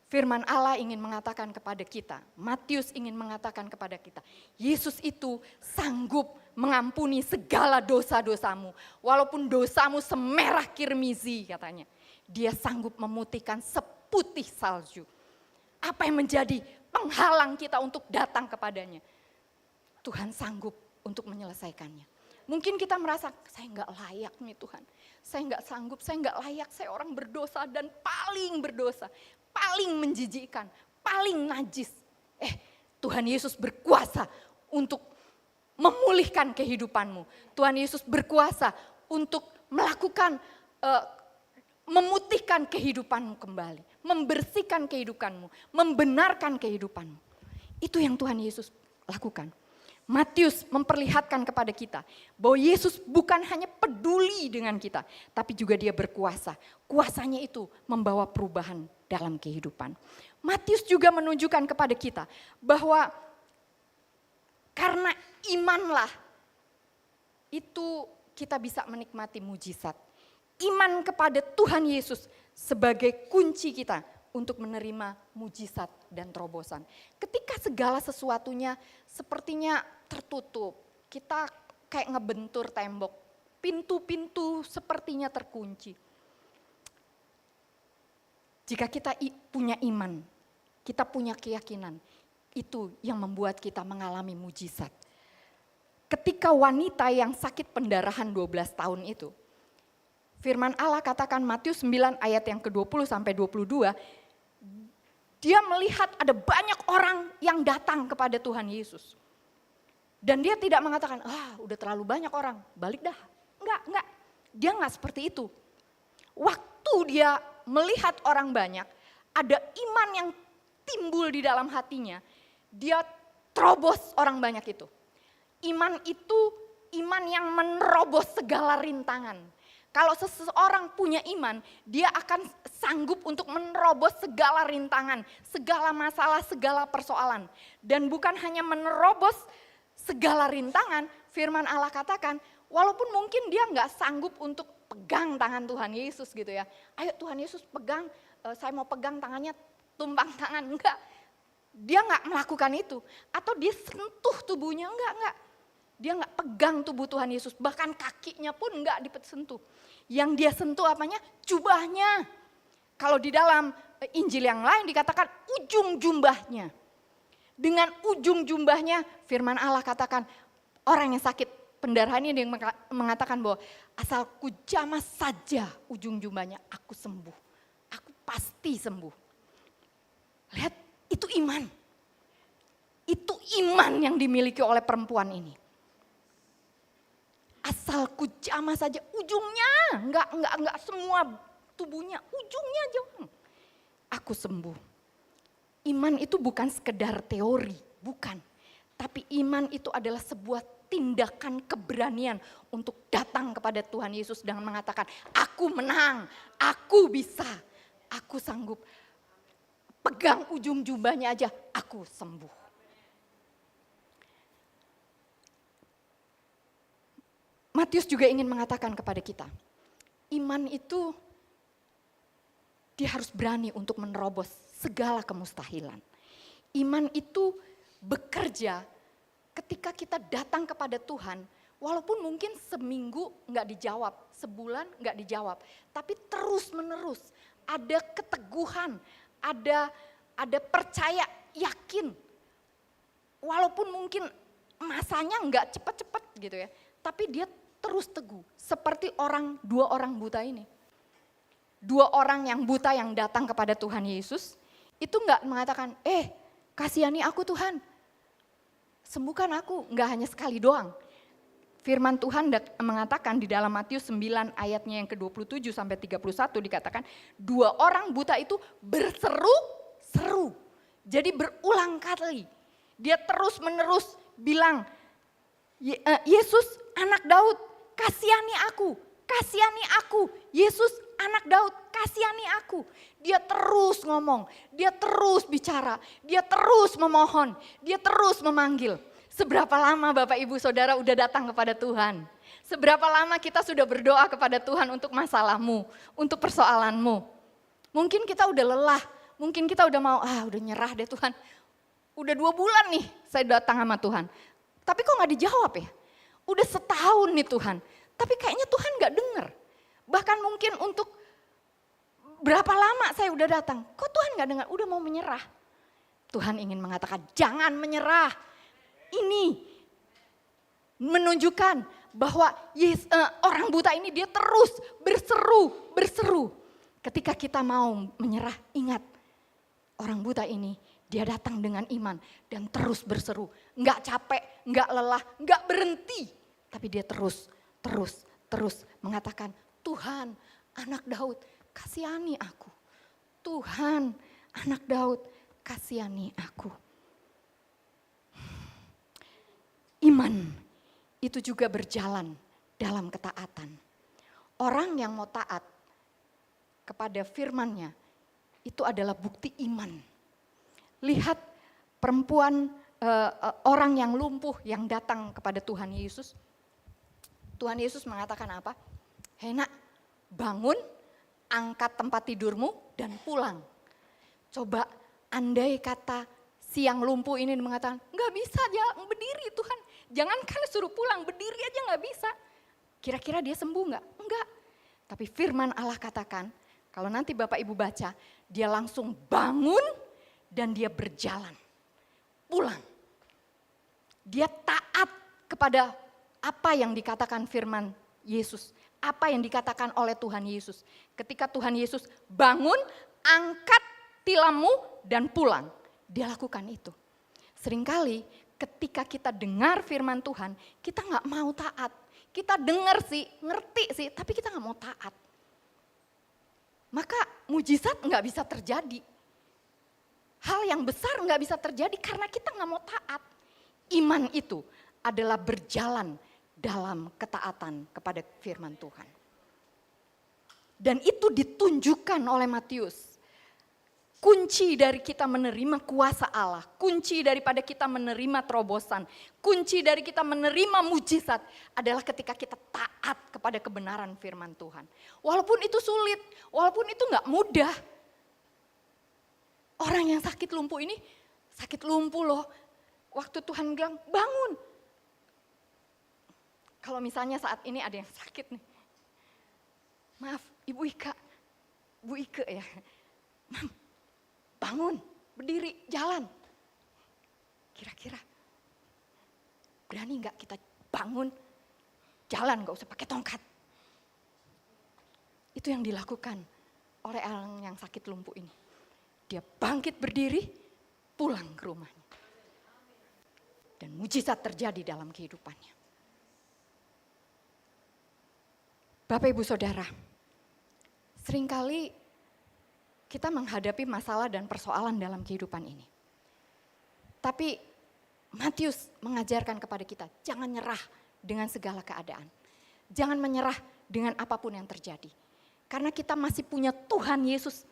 Speaker 3: Firman Allah ingin mengatakan kepada kita, Matius ingin mengatakan kepada kita, Yesus itu sanggup mengampuni segala dosa-dosamu. Walaupun dosamu semerah kirmizi katanya. Dia sanggup memutihkan seputih salju. Apa yang menjadi penghalang kita untuk datang kepadanya? Tuhan sanggup untuk menyelesaikannya. Mungkin kita merasa, saya enggak layak nih Tuhan. Saya enggak sanggup, saya enggak layak, saya orang berdosa dan paling berdosa. Paling menjijikkan, paling najis. Tuhan Yesus berkuasa untuk memulihkan kehidupanmu. Tuhan Yesus berkuasa untuk melakukan, memutihkan kehidupanmu kembali. Membersihkan kehidupanmu, membenarkan kehidupanmu. Itu yang Tuhan Yesus lakukan. Matius memperlihatkan kepada kita bahwa Yesus bukan hanya peduli dengan kita, tapi juga dia berkuasa. Kuasanya itu membawa perubahan dalam kehidupan. Matius juga menunjukkan kepada kita bahwa karena imanlah itu kita bisa menikmati mujizat. Iman kepada Tuhan Yesus sebagai kunci kita untuk menerima mujizat dan terobosan. Ketika segala sesuatunya sepertinya tertutup, kita kayak ngebentur tembok, pintu-pintu sepertinya terkunci. Jika kita punya iman, kita punya keyakinan, itu yang membuat kita mengalami mujizat. Ketika wanita yang sakit pendarahan 12 tahun itu, firman Allah katakan Matius 9 ayat yang ke-20 sampai 22, dia melihat ada banyak orang yang datang kepada Tuhan Yesus. Dan dia tidak mengatakan, udah terlalu banyak orang, balik dah. Enggak. Dia enggak seperti itu. Waktu dia melihat orang banyak, ada iman yang timbul di dalam hatinya, dia terobos orang banyak itu. Iman itu iman yang menerobos segala rintangan. Kalau seseorang punya iman, dia akan sanggup untuk menerobos segala rintangan, segala masalah, segala persoalan. Dan bukan hanya menerobos segala rintangan, firman Allah katakan, walaupun mungkin dia nggak sanggup untuk pegang tangan Tuhan Yesus gitu ya. Ayo Tuhan Yesus pegang, saya mau pegang tangannya, tumpang tangan, enggak. Dia nggak melakukan itu. Atau dia sentuh tubuhnya, enggak. Dia nggak pegang tubuh Tuhan Yesus, bahkan kakinya pun nggak disentuh. Yang dia sentuh apanya? Jubahnya. Kalau di dalam Injil yang lain dikatakan ujung jubahnya. Dengan ujung jubahnya firman Allah katakan orang yang sakit pendarahan ini yang mengatakan bahwa asal ku jamah saja ujung jubahnya aku sembuh. Aku pasti sembuh. Lihat, itu iman. Itu iman yang dimiliki oleh perempuan ini. Asal ku jamah saja ujungnya, enggak semua tubuhnya, ujungnya aja. Aku sembuh. Iman itu bukan sekedar teori, bukan. Tapi iman itu adalah sebuah tindakan keberanian untuk datang kepada Tuhan Yesus dengan mengatakan, aku menang, aku bisa, aku sanggup. Pegang ujung jubahnya aja, aku sembuh. Matius juga ingin mengatakan kepada kita, iman itu dia harus berani untuk menerobos segala kemustahilan. Iman itu bekerja ketika kita datang kepada Tuhan, walaupun mungkin seminggu nggak dijawab, sebulan nggak dijawab, tapi terus menerus ada keteguhan, ada percaya, yakin. Walaupun mungkin masanya nggak cepat-cepat gitu ya, tapi dia terus teguh, seperti dua orang buta ini. Dua orang yang buta yang datang kepada Tuhan Yesus, itu enggak mengatakan, kasihani aku Tuhan, sembuhkan aku, enggak hanya sekali doang. Firman Tuhan mengatakan di dalam Matius 9 ayatnya yang ke-27 sampai 31 dikatakan, dua orang buta itu berseru-seru, jadi berulang kali. Dia terus menerus bilang, Yesus anak Daud, kasihani aku, Yesus anak Daud, kasihani aku. Dia terus ngomong, dia terus bicara, dia terus memohon, dia terus memanggil. Seberapa lama Bapak Ibu Saudara udah datang kepada Tuhan? Seberapa lama kita sudah berdoa kepada Tuhan untuk masalahmu, untuk persoalanmu? Mungkin kita udah lelah, mungkin kita udah mau, udah nyerah deh Tuhan. Udah 2 bulan nih saya datang sama Tuhan. Tapi kok gak dijawab ya? Udah setahun nih Tuhan, tapi kayaknya Tuhan gak dengar. Bahkan mungkin untuk berapa lama saya udah datang, kok Tuhan gak dengar, udah mau menyerah. Tuhan ingin mengatakan jangan menyerah. Ini menunjukkan bahwa orang buta ini dia terus berseru. Ketika kita mau menyerah, ingat orang buta ini dia datang dengan iman dan terus berseru. Enggak capek, enggak lelah, enggak berhenti. Tapi dia terus mengatakan, Tuhan anak Daud kasihani aku. Tuhan anak Daud kasihani aku. Iman itu juga berjalan dalam ketaatan. Orang yang mau taat kepada firman-Nya itu adalah bukti iman. Lihat perempuan, orang yang lumpuh yang datang kepada Tuhan Yesus. Tuhan Yesus mengatakan apa? Hei nak, bangun, angkat tempat tidurmu dan pulang. Coba andai kata si yang lumpuh ini mengatakan, nggak bisa berdiri Tuhan. Jangankan suruh pulang, berdiri aja nggak bisa. Kira-kira dia sembuh nggak? Enggak. Tapi firman Allah katakan, kalau nanti Bapak Ibu baca, dia langsung bangun dan dia berjalan. Pulang. Dia taat kepada apa yang dikatakan firman Yesus. Apa yang dikatakan oleh Tuhan Yesus. Ketika Tuhan Yesus bangun, angkat tilammu dan pulang. Dia lakukan itu. Seringkali ketika kita dengar firman Tuhan, kita gak mau taat. Kita dengar sih, ngerti sih, tapi kita gak mau taat. Maka mujizat gak bisa terjadi. Hal yang besar gak bisa terjadi karena kita gak mau taat. Iman itu adalah berjalan dalam ketaatan kepada firman Tuhan. Dan itu ditunjukkan oleh Matius. Kunci dari kita menerima kuasa Allah, kunci daripada kita menerima terobosan, kunci dari kita menerima mujizat adalah ketika kita taat kepada kebenaran firman Tuhan. Walaupun itu sulit, walaupun itu gak mudah. Orang yang sakit lumpuh ini, sakit lumpuh loh. Waktu Tuhan bilang, bangun. Kalau misalnya saat ini ada yang sakit nih. Maaf, Ibu Ika. Bu Ike ya. Mam, bangun, berdiri, jalan. Kira-kira berani gak kita bangun, jalan gak usah pakai tongkat. Itu yang dilakukan oleh orang yang sakit lumpuh ini. Dia bangkit berdiri, pulang ke rumahnya. Dan mujizat terjadi dalam kehidupannya. Bapak Ibu Saudara, seringkali kita menghadapi masalah dan persoalan dalam kehidupan ini. Tapi Matius mengajarkan kepada kita, jangan nyerah dengan segala keadaan. Jangan menyerah dengan apapun yang terjadi. Karena kita masih punya Tuhan Yesus.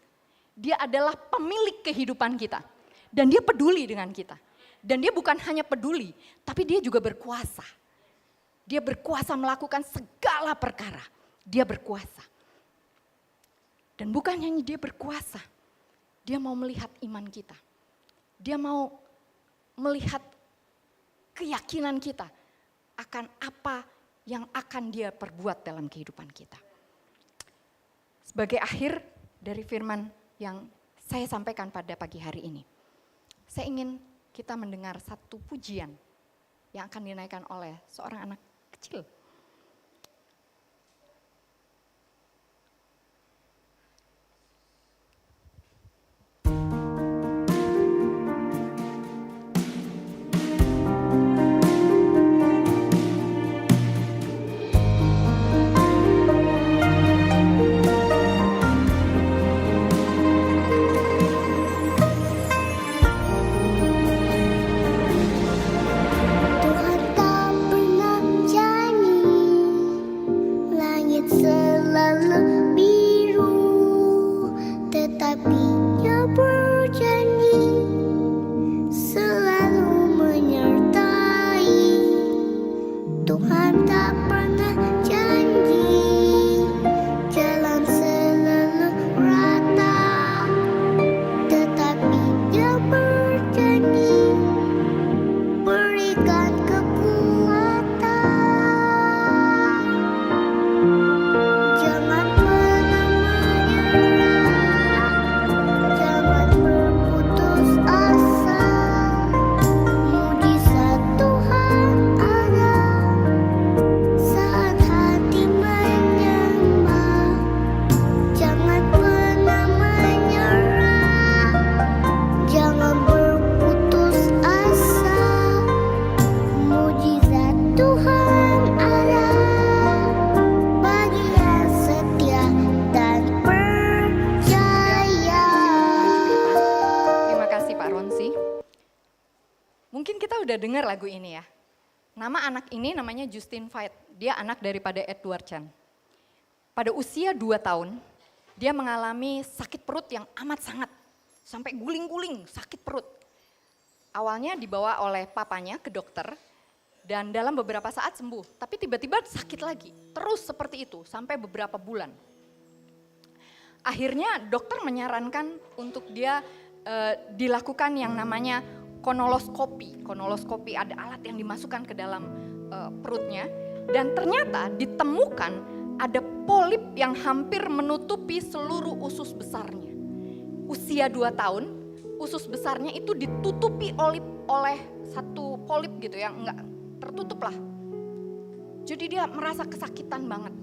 Speaker 3: Dia adalah pemilik kehidupan kita. Dan dia peduli dengan kita. Dan dia bukan hanya peduli, tapi dia juga berkuasa. Dia berkuasa melakukan segala perkara. Dia berkuasa. Dan bukan hanya dia berkuasa, dia mau melihat iman kita. Dia mau melihat keyakinan kita akan apa yang akan dia perbuat dalam kehidupan kita. Sebagai akhir dari firman yang saya sampaikan pada pagi hari ini, saya ingin kita mendengar satu pujian yang akan dinaikkan oleh seorang anak kecil. Dengar lagu ini ya. Nama anak ini namanya Justin Veit. Dia anak daripada Edward Chan. Pada usia 2 tahun, dia mengalami sakit perut yang amat sangat. Sampai guling-guling, sakit perut. Awalnya dibawa oleh papanya ke dokter. Dan dalam beberapa saat sembuh, tapi tiba-tiba sakit lagi. Terus seperti itu sampai beberapa bulan. Akhirnya dokter menyarankan untuk dia dilakukan yang namanya konoloskopi. Konoloskopi ada alat yang dimasukkan ke dalam perutnya. Dan ternyata ditemukan ada polip yang hampir menutupi seluruh usus besarnya. Usia 2 tahun, usus besarnya itu ditutupi oleh satu polip gitu yang enggak tertutup lah. Jadi dia merasa kesakitan banget.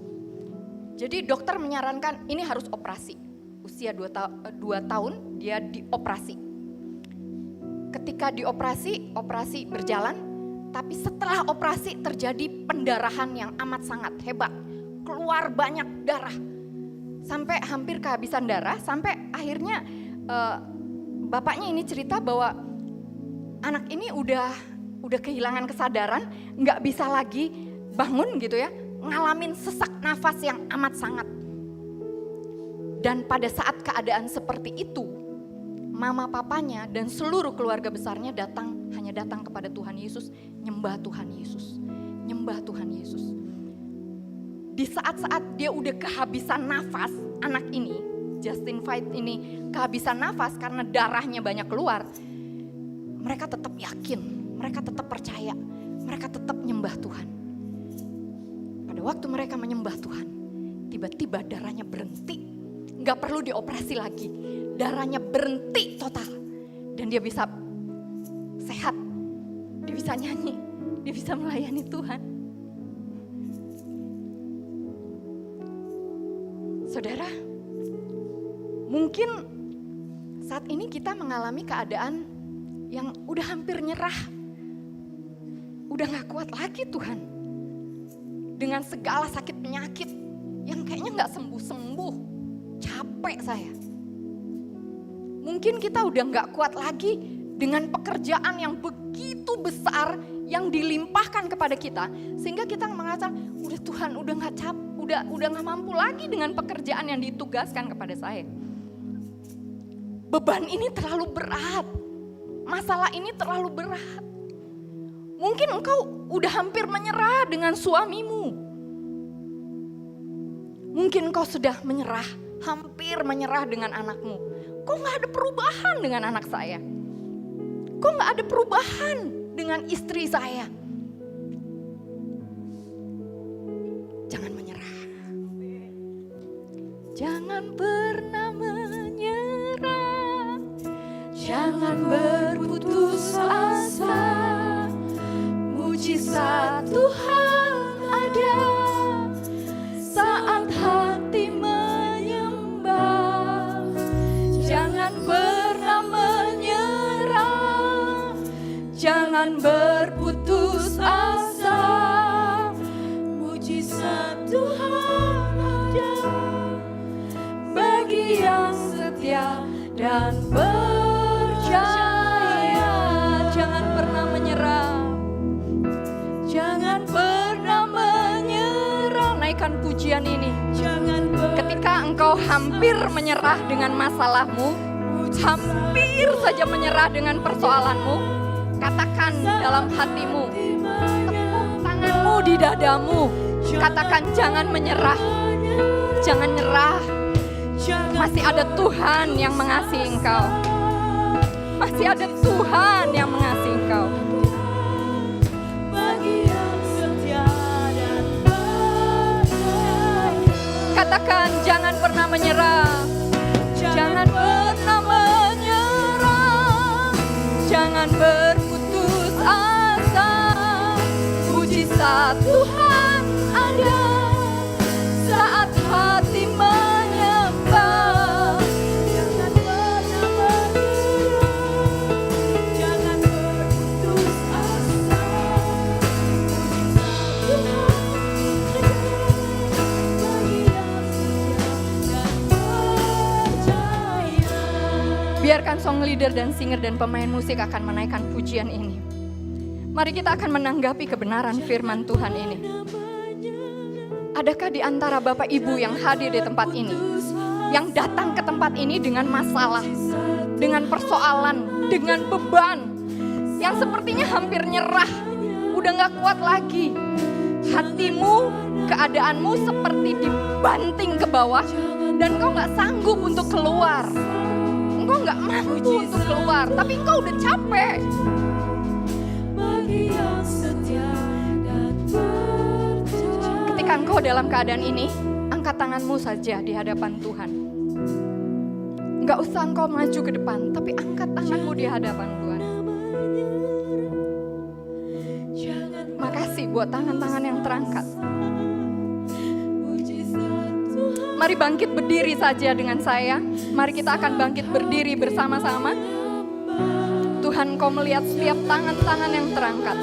Speaker 3: Jadi dokter menyarankan ini harus operasi. Usia 2 tahun dia dioperasi. Ketika dioperasi, operasi berjalan. Tapi setelah operasi terjadi pendarahan yang amat sangat hebat. Keluar banyak darah. Sampai hampir kehabisan darah. Sampai akhirnya bapaknya ini cerita bahwa anak ini udah kehilangan kesadaran. Gak bisa lagi bangun gitu ya. Ngalamin sesak nafas yang amat sangat. Dan pada saat keadaan seperti itu, mama papanya dan seluruh keluarga besarnya hanya datang kepada Tuhan Yesus, nyembah Tuhan Yesus, nyembah Tuhan Yesus. Di saat-saat dia udah kehabisan nafas, anak ini, Justin Fight ini kehabisan nafas karena darahnya banyak keluar, mereka tetap yakin, mereka tetap percaya, mereka tetap nyembah Tuhan. Pada waktu mereka menyembah Tuhan, tiba-tiba darahnya berhenti. Gak perlu dioperasi lagi, darahnya berhenti total. Dan dia bisa sehat, dia bisa nyanyi, dia bisa melayani Tuhan. Saudara, mungkin saat ini kita mengalami keadaan yang udah hampir nyerah. Udah gak kuat lagi Tuhan. Dengan segala sakit penyakit yang kayaknya gak sembuh-sembuh. Capek saya. Mungkin kita udah gak kuat lagi dengan pekerjaan yang begitu besar yang dilimpahkan kepada kita. Sehingga kita mengatakan, udah Tuhan udah gak mampu lagi dengan pekerjaan yang ditugaskan kepada saya. Beban ini terlalu berat. Masalah ini terlalu berat. Mungkin engkau udah hampir menyerah dengan suamimu. Mungkin engkau sudah menyerah, hampir menyerah dengan anakmu. Kok gak ada perubahan dengan anak saya? Kok gak ada perubahan dengan istri saya? Jangan menyerah. Jangan pernah menyerah. Jangan berputus asa. Mujizat Tuhan ada saat hati menyembah. Jangan pernah menyerah. Jangan berputus asa. Mujizat Tuhan ada bagi yang setia dan percaya. Jangan pernah menyerah. Jangan pernah menyerah. Naikkan pujian ini. Ketika engkau hampir menyerah dengan masalahmu, hampir saja menyerah dengan persoalanmu, katakan dalam hatimu, tepuk tanganmu di dadamu, katakan jangan menyerah, jangan nyerah. Masih ada Tuhan yang mengasihi engkau. Masih ada Tuhan yang mengasihi engkau. Katakan jangan pernah menyerah. Jangan pernah menyerah. Jangan berputus asa. Mujizat Tuhan ada saat hati menyembah. Jangan pernah menyerah. Jangan berputus asa. Mujizat Tuhan biarkan song leader dan singer dan pemain musik akan menaikkan pujian ini. Mari kita akan menanggapi kebenaran firman Tuhan ini. Adakah di antara Bapak Ibu yang hadir di tempat ini, yang datang ke tempat ini dengan masalah, dengan persoalan, dengan beban, yang sepertinya hampir nyerah, udah gak kuat lagi. Hatimu, keadaanmu seperti dibanting ke bawah dan kau gak sanggup untuk keluar. Engkau gak mampu untuk keluar, tapi engkau udah capek. Ketika engkau dalam keadaan ini, angkat tanganmu saja di hadapan Tuhan. Gak usah engkau maju ke depan, tapi angkat tanganmu di hadapan Tuhan. Makasih buat tangan-tangan yang terangkat. Mari bangkit berdiri saja dengan saya. Mari kita akan bangkit berdiri bersama-sama. Tuhan, Engkau melihat setiap tangan-tangan yang terangkat.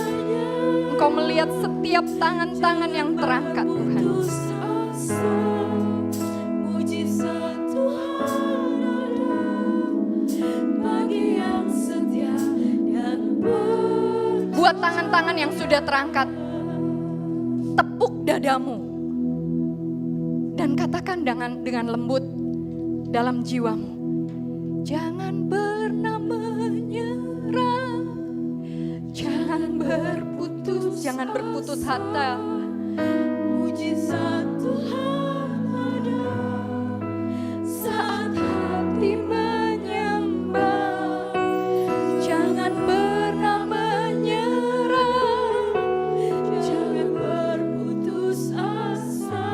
Speaker 3: Engkau melihat setiap tangan-tangan yang terangkat, Tuhan. Buat tangan-tangan yang sudah terangkat, tepuk dadamu dan katakan dengan lembut dalam jiwamu, jangan pernah menyerah, jangan berputus asa. Mujizat Tuhan ada saat hati menyembah, jangan pernah menyerah, jangan berputus asa.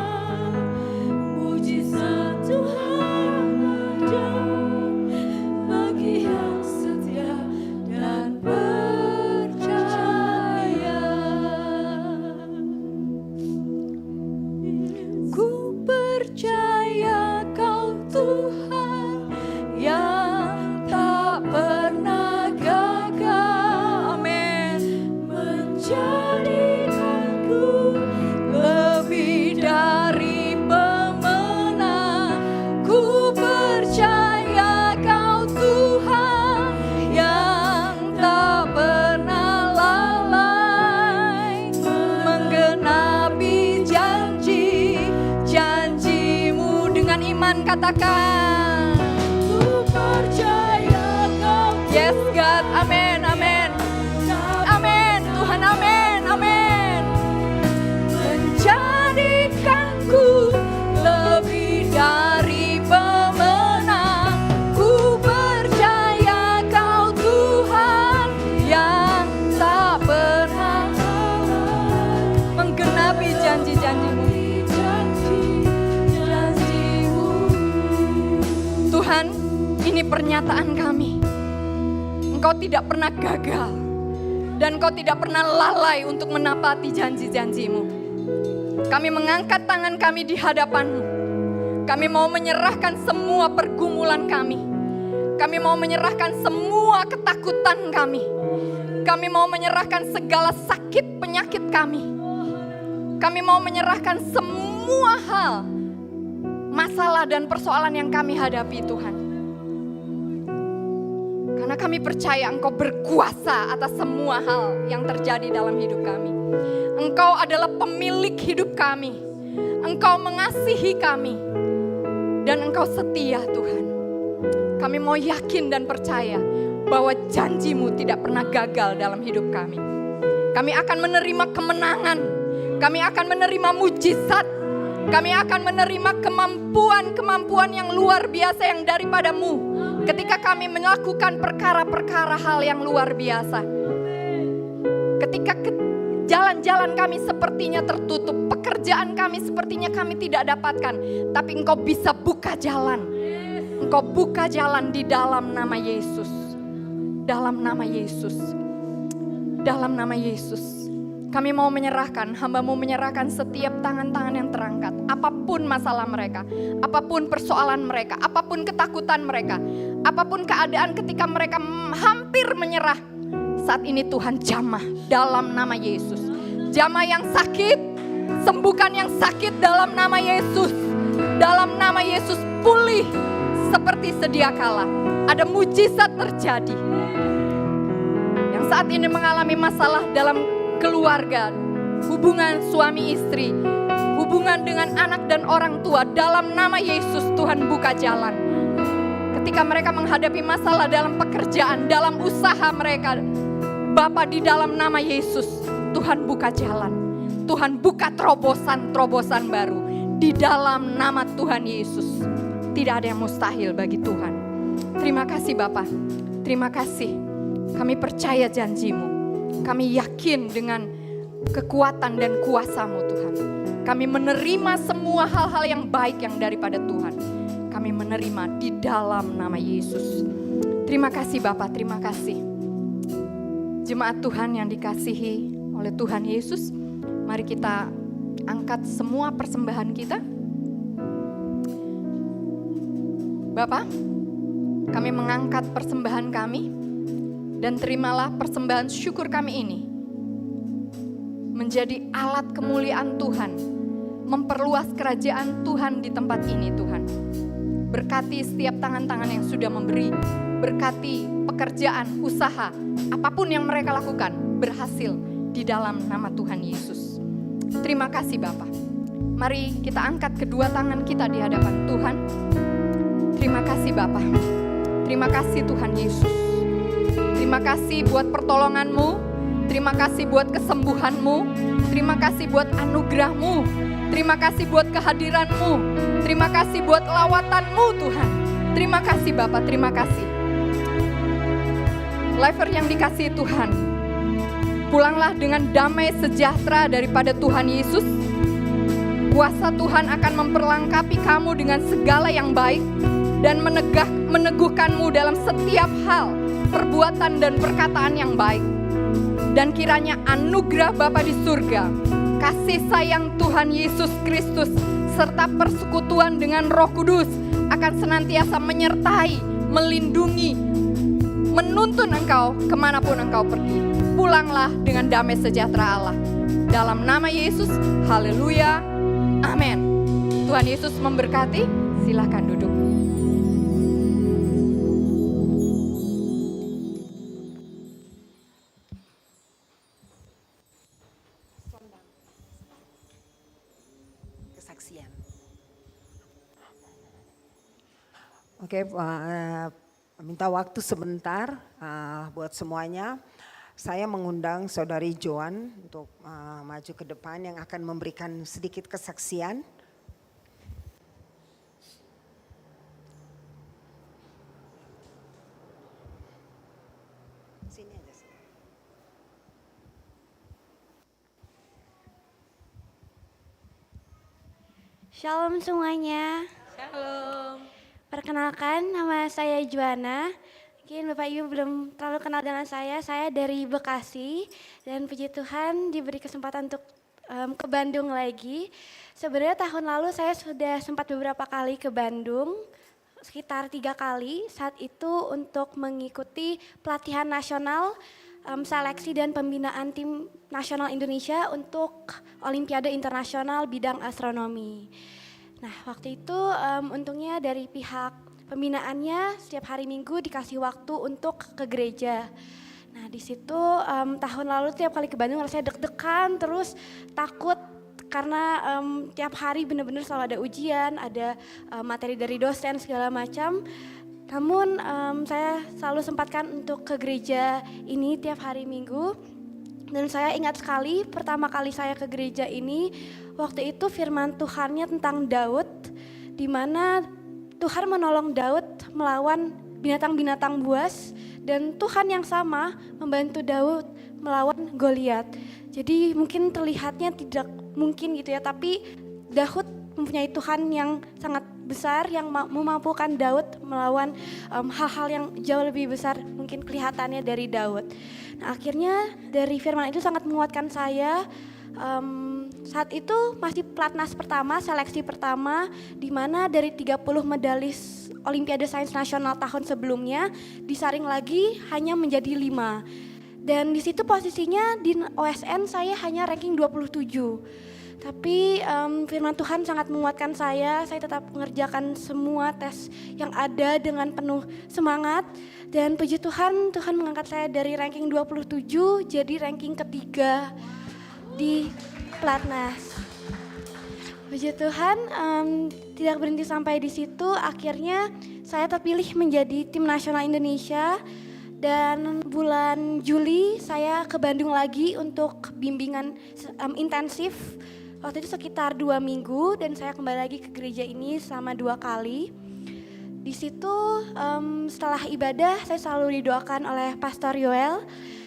Speaker 3: Mujizat Tuhan ada bagi yang setia dan percaya. Ku percaya Kau Tuhan yang tak pernah gagal. Amin. Menjadikanku lebih dari pemenang. Ku percaya Kau Tuhan yang tak pernah lalai, menggenapi janji-janjimu. Dengan iman katakan, ku percaya Kau. Yes God, amin, amin. Amin, Tuhan, amin, amin. Menjadikanku lebih dari pemenang. Ku percaya Kau Tuhan yang tak pernah menggenapi janji-janjimu. Tuhan, ini pernyataan kami. Engkau tidak pernah gagal dan Engkau tidak pernah lalai untuk menepati janji-janjimu. Kami mengangkat tangan kami di hadapan-Mu. Kami mau menyerahkan semua pergumulan kami. Kami mau menyerahkan semua ketakutan kami. Kami mau menyerahkan segala sakit penyakit kami. Kami mau menyerahkan semua hal, masalah dan persoalan yang kami hadapi, Tuhan. Karena kami percaya Engkau berkuasa atas semua hal yang terjadi dalam hidup kami. Engkau adalah pemilik hidup kami. Engkau mengasihi kami. Dan Engkau setia, Tuhan. Kami mau yakin dan percaya bahwa janji-Mu tidak pernah gagal dalam hidup kami. Kami akan menerima kemenangan. Kami akan menerima mujizat. Kami akan menerima kemampuan-kemampuan yang luar biasa yang daripada-Mu. Ketika kami melakukan perkara-perkara hal yang luar biasa. Ketika jalan-jalan kami sepertinya tertutup. Pekerjaan kami sepertinya kami tidak dapatkan. Tapi Engkau bisa buka jalan. Engkau buka jalan di dalam nama Yesus. Dalam nama Yesus. Dalam nama Yesus. Kami mau menyerahkan, hamba-Mu menyerahkan setiap tangan-tangan yang terangkat. Apapun masalah mereka, apapun persoalan mereka, apapun ketakutan mereka, apapun keadaan ketika mereka hampir menyerah. Saat ini Tuhan jamah dalam nama Yesus. Jamah yang sakit, sembuhkan yang sakit dalam nama Yesus. Dalam nama Yesus pulih seperti sedia kala. Ada mujizat terjadi. Yang saat ini mengalami masalah dalam keluarga, hubungan suami istri, hubungan dengan anak dan orang tua, dalam nama Yesus Tuhan buka jalan. Ketika mereka menghadapi masalah dalam pekerjaan, dalam usaha mereka, Bapa, di dalam nama Yesus, Tuhan buka jalan. Tuhan buka terobosan-terobosan baru. Di dalam nama Tuhan Yesus. Tidak ada yang mustahil bagi Tuhan. Terima kasih Bapa. Terima kasih. Kami percaya janji-Mu. Kami yakin dengan kekuatan dan kuasa-Mu Tuhan. Kami menerima semua hal-hal yang baik yang daripada Tuhan. Kami menerima di dalam nama Yesus. Terima kasih Bapa, terima kasih. Jemaat Tuhan yang dikasihi oleh Tuhan Yesus, mari kita angkat semua persembahan kita. Bapa, kami mengangkat persembahan kami dan terimalah persembahan syukur kami ini menjadi alat kemuliaan Tuhan, memperluas kerajaan Tuhan di tempat ini Tuhan. Berkati setiap tangan-tangan yang sudah memberi, berkati pekerjaan, usaha, apapun yang mereka lakukan berhasil di dalam nama Tuhan Yesus. Terima kasih Bapa. Mari kita angkat kedua tangan kita di hadapan Tuhan. Terima kasih Bapa. Terima kasih Tuhan Yesus. Terima kasih buat pertolongan-Mu. Terima kasih buat kesembuhan-Mu. Terima kasih buat anugerah-Mu. Terima kasih buat kehadiran-Mu. Terima kasih buat lawatan-Mu Tuhan. Terima kasih Bapa, terima kasih. Lifer yang dikasihi Tuhan, pulanglah dengan damai sejahtera daripada Tuhan Yesus. Kuasa Tuhan akan memperlengkapi kamu dengan segala yang baik dan meneguhkanmu dalam setiap hal, perbuatan dan perkataan yang baik. Dan kiranya anugerah Bapa di surga, kasih sayang Tuhan Yesus Kristus, serta persekutuan dengan Roh Kudus akan senantiasa menyertai, melindungi, menuntun engkau kemanapun engkau pergi. Pulanglah dengan damai sejahtera Allah. Dalam nama Yesus, haleluya, amin. Tuhan Yesus memberkati, silakan duduk.
Speaker 4: Kesaksian. Oke, minta waktu sebentar buat semuanya. Saya mengundang Saudari Joan untuk maju ke depan yang akan memberikan sedikit kesaksian. Sini aja.
Speaker 5: Shalom semuanya.
Speaker 2: Shalom.
Speaker 5: Perkenalkan, nama saya Juana. Mungkin Bapak Ibu belum terlalu kenal dengan saya dari Bekasi. Dan puji Tuhan diberi kesempatan untuk ke Bandung lagi. Sebenarnya tahun lalu saya sudah sempat beberapa kali ke Bandung, sekitar 3 kali. Saat itu untuk mengikuti pelatihan nasional, seleksi dan pembinaan tim nasional Indonesia untuk Olimpiade Internasional bidang astronomi. Nah waktu itu untungnya dari pihak pembinaannya setiap hari Minggu dikasih waktu untuk ke gereja. Nah di situ tahun lalu tiap kali ke Bandung rasanya deg-degan, terus takut karena tiap hari benar-benar selalu ada ujian, ada materi dari dosen segala macam. Namun saya selalu sempatkan untuk ke gereja ini tiap hari Minggu. Dan saya ingat sekali pertama kali saya ke gereja ini, waktu itu firman Tuhannya tentang Daud, di mana Tuhan menolong Daud melawan binatang-binatang buas, dan Tuhan yang sama membantu Daud melawan Goliat. Jadi mungkin terlihatnya tidak mungkin gitu ya, tapi Daud mempunyai Tuhan yang sangat besar yang memampukan Daud melawan hal-hal yang jauh lebih besar mungkin kelihatannya dari Daud. Nah, akhirnya dari firman itu sangat menguatkan saya. Saat itu masih pelatnas pertama, seleksi pertama, di mana dari 30 medalis Olimpiade Sains Nasional tahun sebelumnya disaring lagi hanya menjadi 5. Dan di situ posisinya di OSN saya hanya ranking 27. Tapi firman Tuhan sangat menguatkan saya tetap mengerjakan semua tes yang ada dengan penuh semangat. Dan puji Tuhan, Tuhan mengangkat saya dari ranking 27 jadi ranking ketiga di pelatnas. Puji Tuhan, tidak berhenti sampai di situ, akhirnya saya terpilih menjadi tim nasional Indonesia. Dan bulan Juli saya ke Bandung lagi untuk bimbingan intensif. Waktu itu sekitar 2 minggu dan saya kembali lagi ke gereja ini selama 2 kali. Di situ setelah ibadah saya selalu didoakan oleh Pastor Yoel.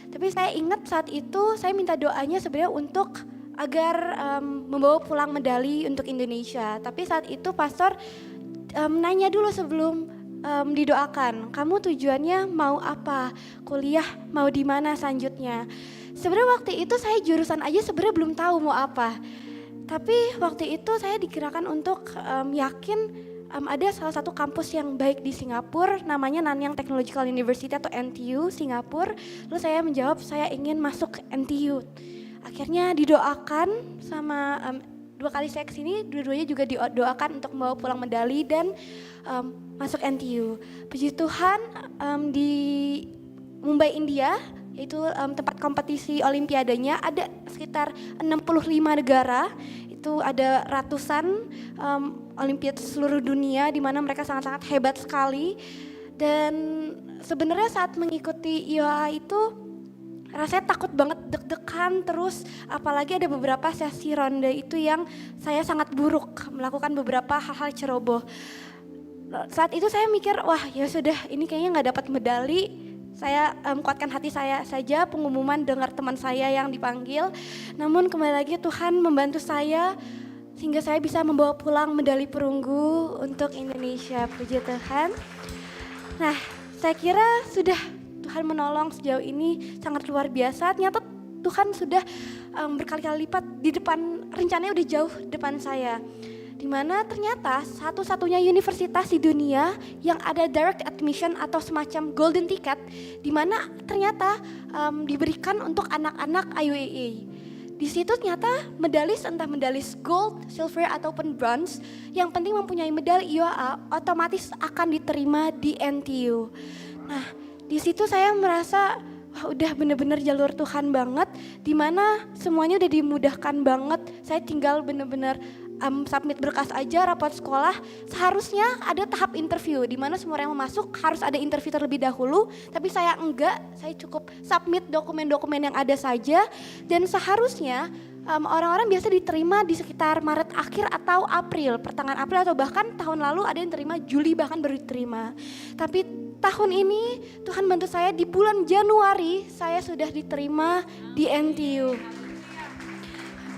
Speaker 5: Tapi saya ingat saat itu saya minta doanya sebenarnya untuk agar membawa pulang medali untuk Indonesia. Tapi saat itu Pastor nanya dulu sebelum didoakan, kamu tujuannya mau apa? Kuliah mau di mana selanjutnya? Sebenarnya waktu itu saya jurusan aja sebenarnya belum tahu mau apa. Tapi waktu itu saya digerakkan untuk yakin ada salah satu kampus yang baik di Singapura, namanya Nanyang Technological University atau NTU Singapura. Lalu saya menjawab saya ingin masuk NTU. Akhirnya didoakan sama 2 kali saya kesini, dua-duanya juga didoakan untuk membawa pulang medali dan masuk NTU. Puji Tuhan di Mumbai, India, itu tempat kompetisi olimpiadanya ada sekitar 65 negara. Itu ada ratusan olimpiade seluruh dunia di mana mereka sangat-sangat hebat sekali. Dan sebenarnya saat mengikuti IOA itu rasanya takut banget, deg-degan terus, apalagi ada beberapa sesi ronde itu yang saya sangat buruk, melakukan beberapa hal-hal ceroboh. Saat itu saya mikir, wah ya sudah, ini kayaknya nggak dapat medali. Saya kuatkan hati saya saja, pengumuman dengar teman saya yang dipanggil. Namun kembali lagi Tuhan membantu saya sehingga saya bisa membawa pulang medali perunggu untuk Indonesia. Puji Tuhan. Nah, saya kira sudah Tuhan menolong sejauh ini sangat luar biasa. Ternyata Tuhan sudah berkali-kali lipat di depan, rencananya udah jauh depan saya. Di mana ternyata satu-satunya universitas di dunia yang ada direct admission atau semacam golden ticket, di mana ternyata diberikan untuk anak-anak IUAA. Di situ ternyata medalis, entah medalis gold, silver ataupun bronze, yang penting mempunyai medali IOA otomatis akan diterima di NTU. Nah, di situ saya merasa wah udah bener-bener jalur Tuhan banget, di mana semuanya udah dimudahkan banget. Saya tinggal bener-bener submit berkas aja, rapot sekolah. Seharusnya ada tahap interview di mana semua orang yang mau masuk harus ada interview terlebih dahulu, tapi saya enggak, saya cukup submit dokumen-dokumen yang ada saja. Dan seharusnya orang-orang biasa diterima di sekitar Maret akhir atau April, pertengahan April, atau bahkan tahun lalu ada yang terima Juli bahkan baru diterima. Tapi tahun ini Tuhan bantu saya, di bulan Januari saya sudah diterima di NTU.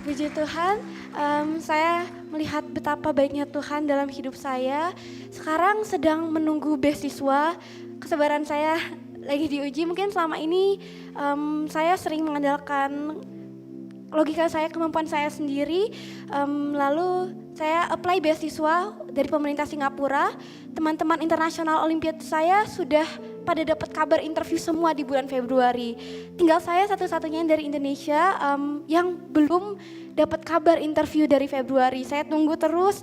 Speaker 5: Puji Tuhan. Saya melihat betapa baiknya Tuhan dalam hidup saya. Sekarang sedang menunggu beasiswa. Kesabaran saya lagi diuji. Mungkin selama ini saya sering mengandalkan logika saya, kemampuan saya sendiri. Lalu saya apply beasiswa dari pemerintah Singapura. Teman-teman internasional Olimpiade saya sudah pada dapat kabar interview semua di bulan Februari. Tinggal saya satu-satunya dari Indonesia yang belum dapat kabar interview dari Februari. Saya tunggu terus,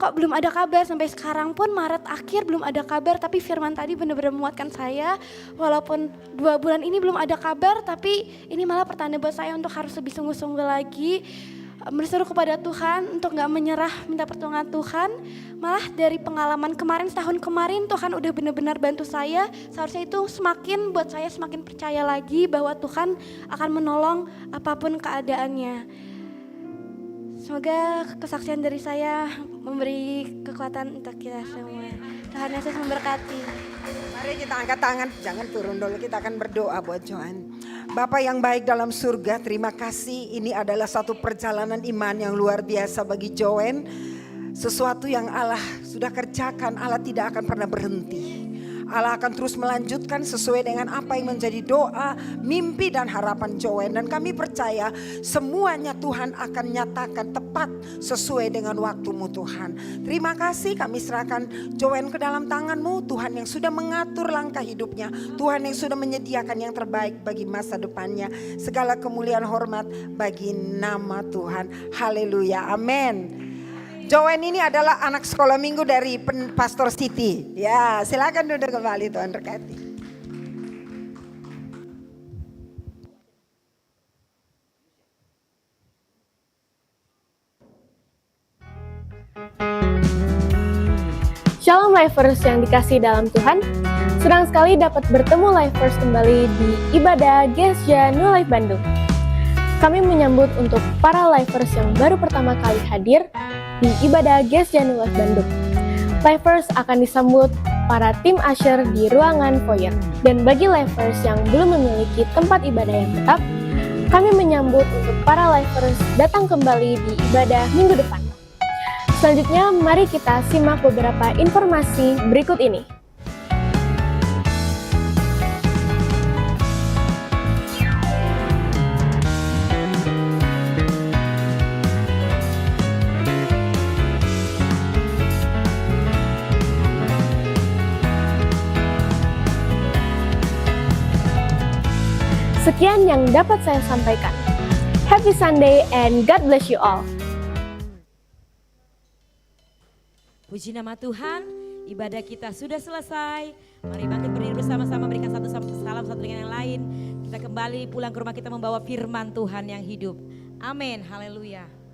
Speaker 5: kok belum ada kabar, sampai sekarang pun Maret akhir belum ada kabar. Tapi firman tadi benar-benar menguatkan saya, walaupun 2 bulan ini belum ada kabar, tapi ini malah pertanda buat saya untuk harus lebih sungguh-sungguh lagi, berseru kepada Tuhan untuk gak menyerah, minta pertolongan Tuhan. Malah dari pengalaman kemarin, setahun kemarin, Tuhan udah benar-benar bantu saya. Seharusnya itu semakin buat saya semakin percaya lagi bahwa Tuhan akan menolong apapun keadaannya. Semoga kesaksian dari saya memberi kekuatan untuk kita semua. Tuhan Yesus memberkati.
Speaker 4: Mari kita angkat tangan, jangan turun dulu, kita akan berdoa buat Joan. Bapa yang baik dalam surga, terima kasih, ini adalah satu perjalanan iman yang luar biasa bagi Joan. Sesuatu yang Allah sudah kerjakan, Allah tidak akan pernah berhenti. Allah akan terus melanjutkan sesuai dengan apa yang menjadi doa, mimpi dan harapan Joan. Dan kami percaya semuanya Tuhan akan nyatakan tepat sesuai dengan waktu-Mu Tuhan. Terima kasih, kami serahkan Joan ke dalam tangan-Mu Tuhan yang sudah mengatur langkah hidupnya. Tuhan yang sudah menyediakan yang terbaik bagi masa depannya. Segala kemuliaan hormat bagi nama Tuhan. Haleluya, amin. Joan ini adalah anak sekolah minggu dari Pastor Siti. Ya, silakan duduk kembali, Tuhan berkati.
Speaker 6: Shalom Lifers yang dikasih dalam Tuhan. Senang sekali dapat bertemu Lifers kembali di ibadah Gesja New Life Bandung. Kami menyambut untuk para Lifers yang baru pertama kali hadir di ibadah Gesja New Life Bandung. Lifers akan disambut para tim usher di ruangan foyer. Dan bagi Lifers yang belum memiliki tempat ibadah yang tetap, kami menyambut untuk para Lifers datang kembali di ibadah minggu depan. Selanjutnya, mari kita simak beberapa informasi berikut ini. Sekian yang dapat saya sampaikan. Happy Sunday and God bless you all.
Speaker 2: Puji nama Tuhan, ibadah kita sudah selesai. Mari bangkit berdiri bersama-sama, berikan satu salam satu dengan yang lain. Kita kembali pulang ke rumah kita membawa firman Tuhan yang hidup. Amin, haleluya.